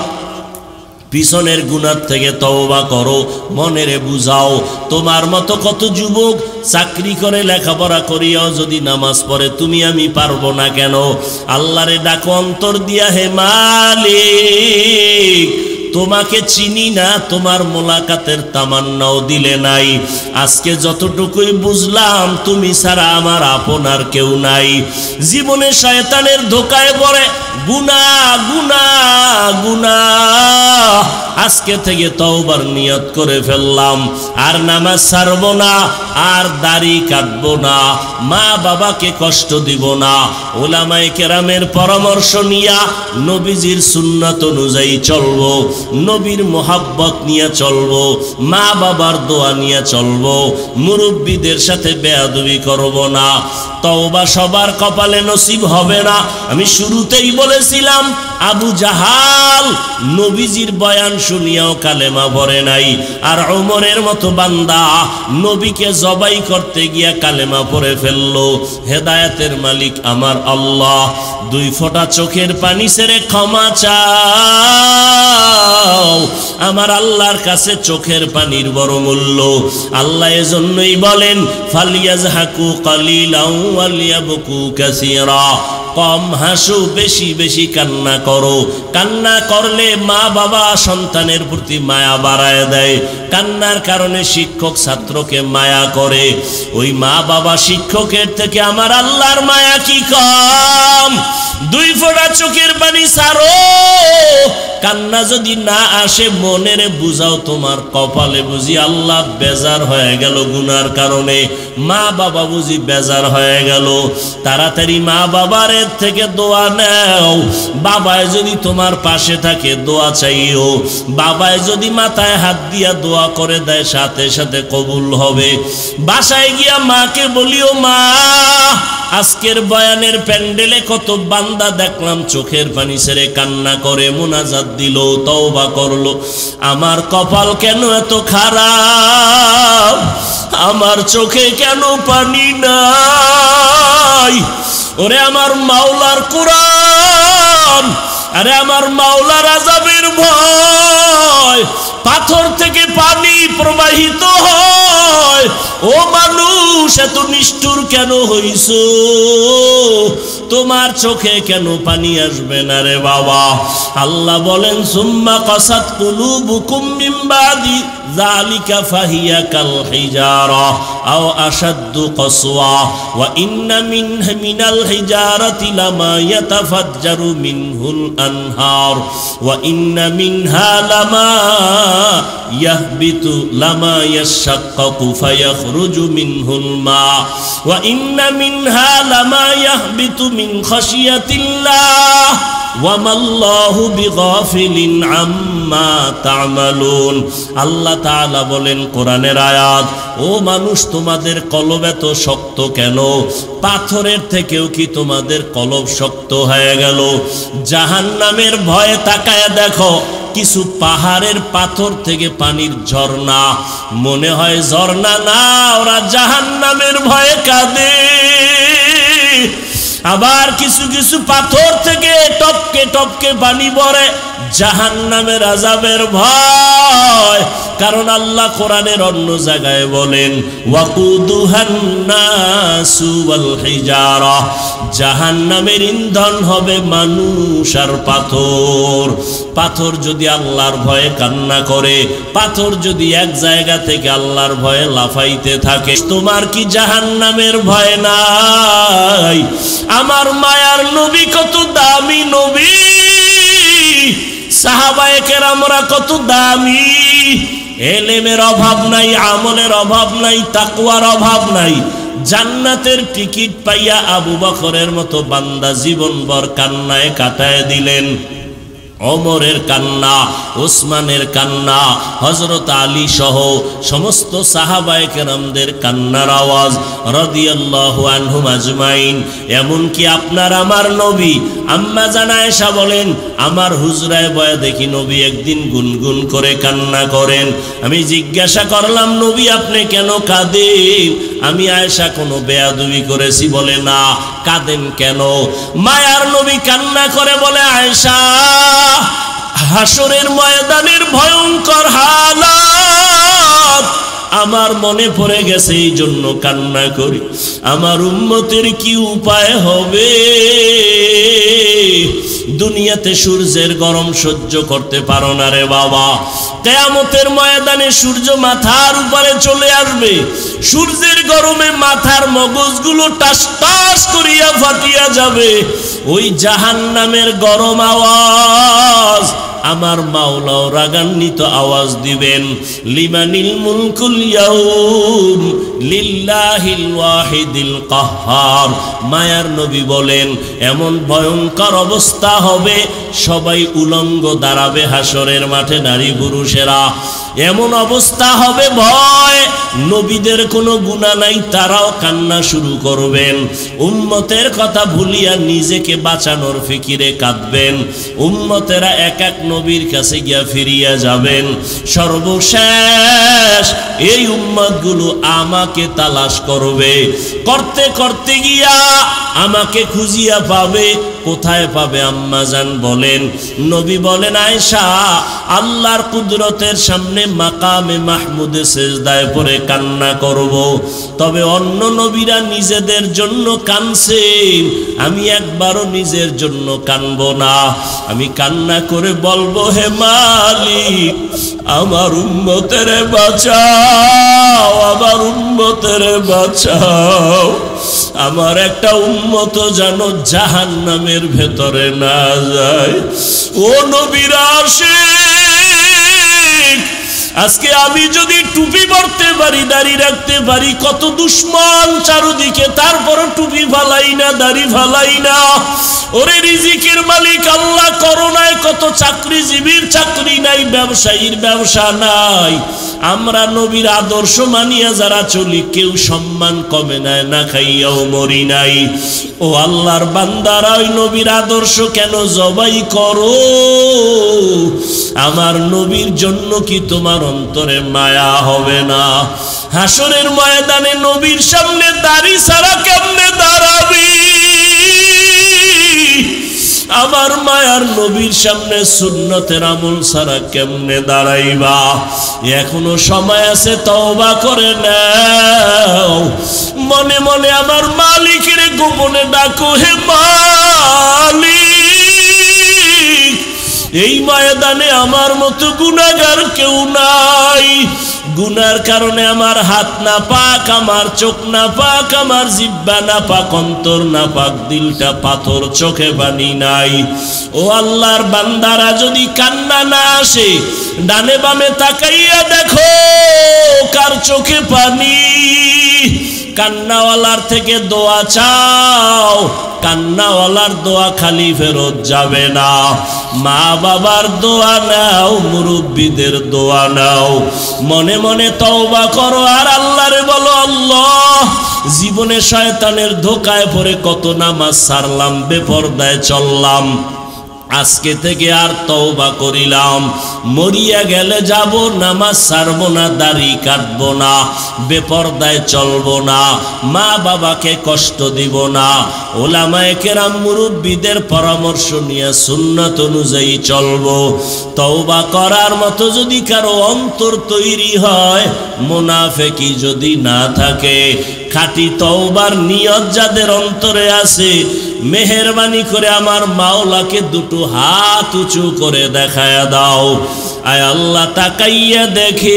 পিছনের গুনাহ থেকে তওবা করো, মনেরে বুঝাও। তোমার মতো কত যুবক চাকরি করে লেখাপড়া করিয়াও যদি নামাজ পড়ে, তুমি আমি পারবো না কেন? আল্লাহরে ডাকো অন্তর দিয়া, হে মালিক, তোমাকে চিনি না, তোমার মোলাকাতের তামান্নাও দিলে নাই। আজকে যতটুকুই বুঝলাম, তুমি ছাড়া আমার আপনার কেউ নাই। জীবনে শয়তানের ধোকায় পড়ে গুনাহ গুনাহ গুনাহ, আজকে থেকে তওবার নিয়ত করে ফেললাম, আর নামাজ ছাড়বো না, আর দাড়ি কাটবো না, মা বাবাকে কষ্ট দিব না, উলামায়ে কেরামের পরামর্শ নিয়া নবীজির সুন্নাত অনুযায়ী চলবো, নবীর মোহাব্বত নিয়ে চলবো, মা বাবার দোয়া নিয়ে চলবো, মুরব্বীদের সাথে বেয়াদবি করব না। তওবা সবার কপালে নসিব হবে না। আমি শুরুতেই বলেছিলাম আবু জাহাল নবীজির বয়ান শুনিয়াও কালেমা পড়ে নাই, আর ওমরের মতো বান্দা নবীকে জবাই করতে গিয়া কালেমা পড়ে ফেললো। হেদায়েতের মালিক আমার আল্লাহ, দুই ফোঁটা চোখের পানি ছেড়ে ক্ষমা চাও। আমার আল্লাহর কাছে চোখের পানির বড় মূল্য। আল্লাহ এজন্যই বলেন ফালিয়াজহাকু কালিলাও ওয়ালিয়াবকু কাসীরা, কম হাসো, বেশি বেশি কান্না করো। কান্না করলে মা বাবা সন্তানের প্রতি মায়া বাড়ায় দেয়, কান্নার কারণে শিক্ষক ছাত্রকে মায়া করে। ওই মা বাবা শিক্ষকের থেকে আমার আল্লাহর মায়া কি কম? দুই ফোঁটা চোখের পানি ছাড়ো। কান্না যদি না আসে মনেরে বুঝাও তোমার কপালে বুঝি আল্লাহ বেজার হয়ে গেল গুনার কারণে, মা বাবা বুঝি বেজার হয়ে গেল। তাড়াতাড়ি মা বাবার থেকে দোয়া নাও। বাবায় যদি তোমার পাশে থাকে দোয়া চাইও, বাবায় যদি মাথায় হাত দিয়া দোয়া করে দেয় সাথে সাথে কবুল হবে। বাসায় গিয়া মাকে বলিও, মা আজকের বয়ানের প্যান্ডেলে কত বান্দা দেখলাম চোখের পানি ছেড়ে কান্না করে মুনাজাত দিল, তওবা করলো, আমার কপাল কেন এত খারাপ? আমার চোখে কেন পানি নাই? ওরে আমার মাওলার কুরআন, আরে আমার মাওলার আযাবের ভয়, পাথর থেকে পানি প্রবাহিত হয়। ও মানুষ এত নিষ্ঠুর কেন হইছো? তোমার চোখে কেন পানি আসবে না রে বাবা? আল্লাহ বলেন সুম্মা কাসাত কুলুবুকুম মিন বাদি যালিকা ফাহিয়া কাল হিজারা আও আশাদ্দু কসওয়া ওয়া ইন্না মিনাল হিজারাতি লামা ইয়াতাফাজ্জারু মিনহুল আনহার ওয়া ইন্না মিনহা লামা ইয়াহবিতু লামা ইয়াশাক্কাকু ফায়াখরুজু মিনহুল মা ওয়া ইন্না মিনহা লামা ইয়াহবিতু মিন খাশিয়াতিল্লাহ ওয়া মাল্লাহু বিগাফিলিন আম্মা তা'মালুন। আল্লাহ তাআলা বলেন কোরআনের আয়াত, ও মানুষ তোমাদের কলব এত শক্ত কেন? পাথরের থেকেও কি তোমাদের কলব শক্ত হয়ে গেল? জাহান্নামের ভয়ে তাকায়া দেখো, কিছু পাহাড়ের পাথর থেকে পানির ঝর্ণা, মনে হয় ঝর্ণা না, ওরা জাহান্নামের ভয়ে কাঁদে। আবার কিছু কিছু পাথর থেকে টপকে টপকে পানি পড়ে, জাহান্নামের আযাবের ভয়। কারণ আল্লাহ কোরআনের অন্য জায়গায় বলেন ওয়াকুদুহান নাসু ওয়াল হিজারা, জাহান্নামের ইন্ধন হবে মানুষ আর পাথর। পাথর যদি আল্লাহর ভয়ে কান্না করে, পাথর যদি এক জায়গা থেকে আল্লাহর ভয়ে লাফাইতে থাকে, তোমার কি জাহান্নামের ভয় নাই? আমার মায়ার নবী কত দামি নবী, সাহাবায়ে কেরামরা কত দামি। এলেমের অভাব নাই, আমলের অভাব নাই, তাকওয়ার অভাব নাই। জান্নাতের টিকিট পাইয়া আবু বকরের মতো বান্দা জীবনভর কান্নায় কাটায় দিলেন। ওমরের কান্না, ওসমানের কান্না, হযরত আলী সহ সমস্ত সাহাবায়ে কেরামদের কান্নার আওয়াজ রাদিয়াল্লাহু আনহুম আজমাইন। এমনকি আপনার আমার নবী আম্মা জান আয়েশা বলেন, আমার হুজরায় বয়া দেখি নবী একদিন গুনগুন করে কান্না করেন। আমি জিজ্ঞাসা করলাম, নবী আপনি কেন কাঁদেন? আমি আয়েশা কোনো বেয়াদবি করেছি? বলে না। কাঁদেন কেন? মায়ার নবী কান্না করে বলে, আয়েশা হাসরের ময়দানের ভয়ঙ্কর হালাত আমার মনে পড়ে গেছে, এই জন্য কান্না করি। আমার উম্মতের কি উপায় হবে? দুনিয়াতে সূর্যের গরম সহ্য করতে পারো না রে বাবা, কিয়ামতের ময়দানে সূর্য মাথার উপরে চলে আসবে, সূর্যের গরমে মাথার মগজগুলো টাস টাস করিয়া ফাটিয়া যাবে। ওই জাহান্নামের গরম আওয়াজ আমার মাওলাও রাগান্বিত আওয়াজ দিবেন, লিমানিল মুলকুল ইয়াউম লিল্লাহিল ওয়াহিদিল কাহ্হার। মায়ার নবী বলেন এমন ভয়ঙ্কর অবস্থা হবে, সবাই উলঙ্গ দাঁড়াবে হাসরের মাঠে, নারী পুরুষেরা। এমন অবস্থা হবে ভয়, নবীদের কোনো গুনাহ নাই, তারাও কান্না শুরু করবেন। উম্মতের কথা ভুলিয়া নিজেকে বাঁচানোর ফিকিরে কাঁদবেন। উম্মতেরা এক এক নবীর কাছে গিয়া ফিরিয়া যাবেন। সর্বশেষ এই উম্মতগুলো আমাকে তালাশ করবে, করতে করতে গিয়া আমাকে খুঁজিয়া পাবে। কোথায় পাবে? আম্মা জান বলেন, নবী বলেন আয়েশা, আল্লাহর কুদরতের সামনে মাকামে মাহমুদে সেজদায় পড়ে কান্না করব। তবে অন্য নবীরা নিজেদের জন্য কানছেন, আমি একবারও নিজের জন্য কানব না। আমি কান্না করে বলবো, হে মালিক, আমার উম্মতের বাঁচাও, আমার উম্মতের বাঁচাও। আমার একটা উম্মত যেন জাহান্নামের ভেতরে না যায়। ও নবীর আশিক, আজকে আমি যদি টুপি পরতে পারি, দাড়ি রাখতে পারি, কত দুশ্মন চারদিকে, তারপরও টুপি ফালাই না, দাড়ি ফালাই না। ওরে রিজিকের মালিক আল্লাহ, করোনায় কত চাকরিজীবীর চাকরি নাই, ব্যবসায়ীর ব্যবসা নাই। আমরা নবীর আদর্শ মানিয়া যারা চলি, কেউ সম্মান কমে নাই, না খাইয়াও মরি নাই। ও আল্লাহর বান্দারা, ওই নবীর আদর্শ কেন জবাই করো? আমার নবীর জন্য কি তোমার অন্তরে মায়া হবে না? হাসরের ময়দানে নবীর সামনে দাড়ি ছাড়া কেমনে দাঁড়াবি? আমার মায়ার নবীর সামনে সুন্নতের আমল ছাড়া কেমনে দাঁড়াইবা? এখনো সময় আছে, তওবা করে নাও। মনে মনে আমার মালিকের গোপনে ডাকো, হে মালিক, এই ময়দানে আমার মতো গুনাহগার কেউ নাই। গুনার কারণে আমার হাত না পাক, আমার চোখ না পাক, আমার জিহ্বা না পাক, অন্তর না পাক, দিলটা পাথর, চোখে পানি নাই। ও আল্লাহর বান্দারা, যদি কান্না না আসে, ডানে বামে তাকাইয়া দেখো কার চোখে পানি। কান্নাওয়ালার থেকে দোয়া চাও, কান্নাওয়ালার দোয়া খালি ফেরত যাবে না। মা বাবার দোয়া নাও, মুরব্বীদের দোয়া নাও। মনে মনে তওবা করো আর আল্লাহরে বলো, আল্লাহ, জীবনে শয়তানের ধোকায় পড়ে কত নামাজ ছাড়লাম, বেপরদায় চললাম, আজকে থেকে আর তওবা করিলাম। মরিয়া গেলে যাব, নামাজ ছাড়বো না, দাড়ি কাটবো না, বেপরদায় চলবো না, মা বাবাকে কষ্ট দিব না, ওলামায়ে কেরাম মুরব্বীদের পরামর্শ নিয়ে সুন্নাত অনুযায়ী চলবো। তওবা করার মতো যদি কারো অন্তর তৈরি হয়, মুনাফিকি যদি না থাকে, খাঁটি তওবার নিয়ত যাদের অন্তরে আছে, মেহেরবানি করে আমার মাওলাকে দুটো হাত উঁচু করে দেখায়া দাও। আয় আল্লাহ, তাকাইয়া দেখেন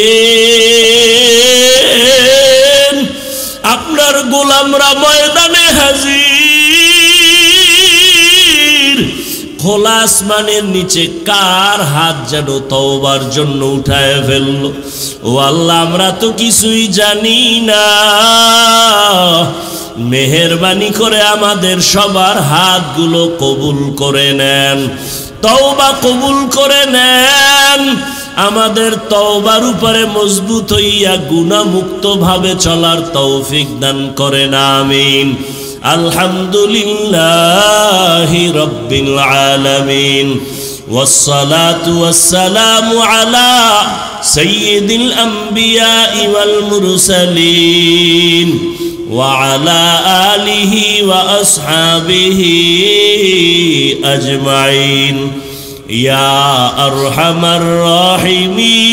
আপনার গোলামরা ময়দানে হাজির। খোলা আসমানের নিচে কার হাত যেন তওবার জন্য উঠায় ফেললো। ও আল্লাহ, আমরা তো কিছুই জানি না, মেহেরবানি করে আমাদের সবার হাতগুলো কবুল করে নেন, তওবা কবুল করে নেন। আমাদের তওবার উপরে মজবুত হইয়া গুনাহমুক্ত ভাবে চলার তৌফিক দান করেন, আমিন। আলহামদুলিল্লাহি রাব্বিল আলামিন, والصلاة والسلام على سيد الأنبياء والمرسلين وعلى آله وأصحابه أجمعين يا أرحم الراحمين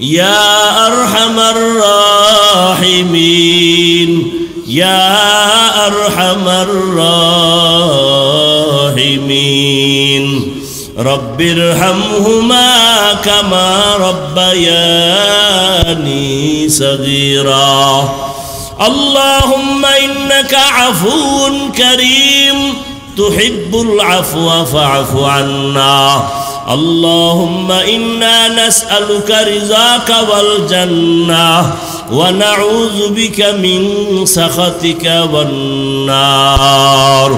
يا أرحم الراحمين يا أرحم الراحمين رب ارحمهما كما ربياني صغيرا اللهم إنك عفو كريم তুহিব্বুল আফওয়া ফা'ফু আন্না আল্লাহুম্মা ইন্না নাসআলুকা রিযাকা ওয়াল জান্নাহ ওয়া নাউযু বিকা মিন সাখাতিকা ওয়ান নার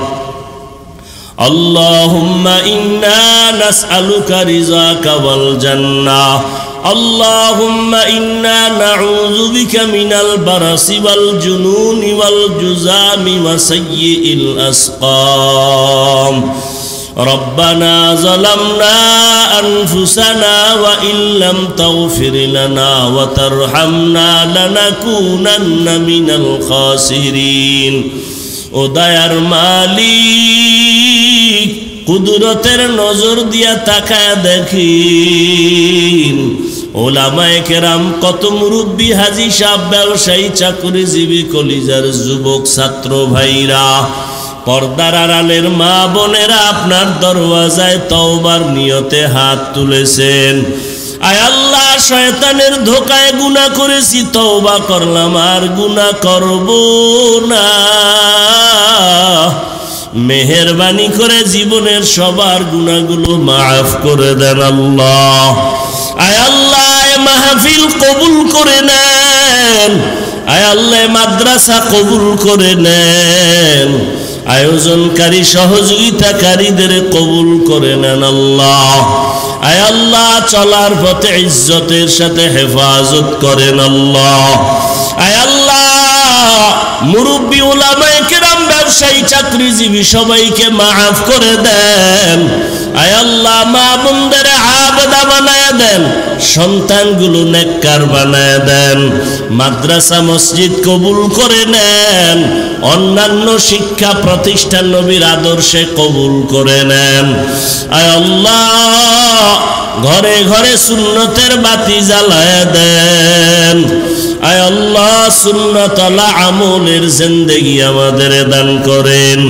اللهم إنا نسألك رضاك والجنة اللهم إنا نعوذ بك من البرص والجنون والجذام وسيء الأسقام ربنا ظلمنا أنفسنا وإن لم تغفر لنا وترحمنا لنكونن من الخاسرين ও দয়ার মালিক কুদরতের নজর দিয়া তাকায় দেখিন ওলামায়ে কেরাম কত মুরব্বী হাজী সাহেব ব্যবসায়ী চাকরিজীবী কলিজার যুবক ছাত্র ভাইরা পর্দার আড়ালের মা বোনেরা আপনার দরওয়াজায় তওবার নিয়তে হাত তুলেছেন আয় আল্লাহ শয়তানের ধোকায় গুনাহ করেছি তওবা করলাম আর গুনাহ করব না মেহেরবানি করে জীবনের সবার গুনাহগুলো মাফ করে দেন আল্লাহ আয় আল্লাহ এই মাহফিল কবুল করে নেন আয় আল্লাহ মাদ্রাসা কবুল করে নেন আয়োজনকারী সহযোগিতাকারীদের কবুল করে নেন আল্লাহ আয় আল্লাহ চলার পথে ইজ্জতের সাথে হেফাজত করেন আল্লাহ আয় আল্লাহ মুরব্বী উলামায়ে কেরাম ব্যবসায়ী চাকরিজীবী সবাইকে মাফ করে দেন আয় আল্লাহ মা বোনদের আবেদা বানায় দেন সন্তানগুলো নেককার বানায় দেন মাদ্রাসা মসজিদ কবুল করে নেন অন্যান্য শিক্ষা প্রতিষ্ঠান নবীর আদর্শে কবুল করে নেন আয় আল্লাহ ঘরে ঘরে সুন্নতের বাতি জ্বালায় দেন আয় আল্লাহ সুন্নতওয়ালা আমলের জিন্দেগি আমাদের দান করেন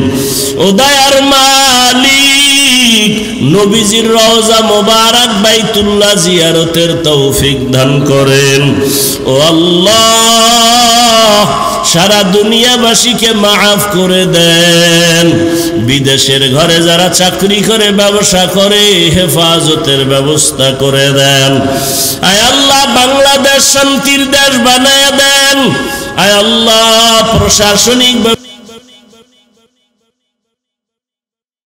ও দয়ার মালিক নবীজির রওজা মোবারক বাইতুল্লাহ জিয়ারতের তৌফিক দান করেন ও আল্লাহ সারা দুনিয়াবাসীকে মাফ করে দেন বিদেশের ঘরে যারা চাকরি করে ব্যবসা করে হেফাজতের ব্যবস্থা করে দেন আয় আল্লাহ বাংলাদেশ শান্তির দেশ বানায় দেন আয় আল্লাহ প্রশাসনিক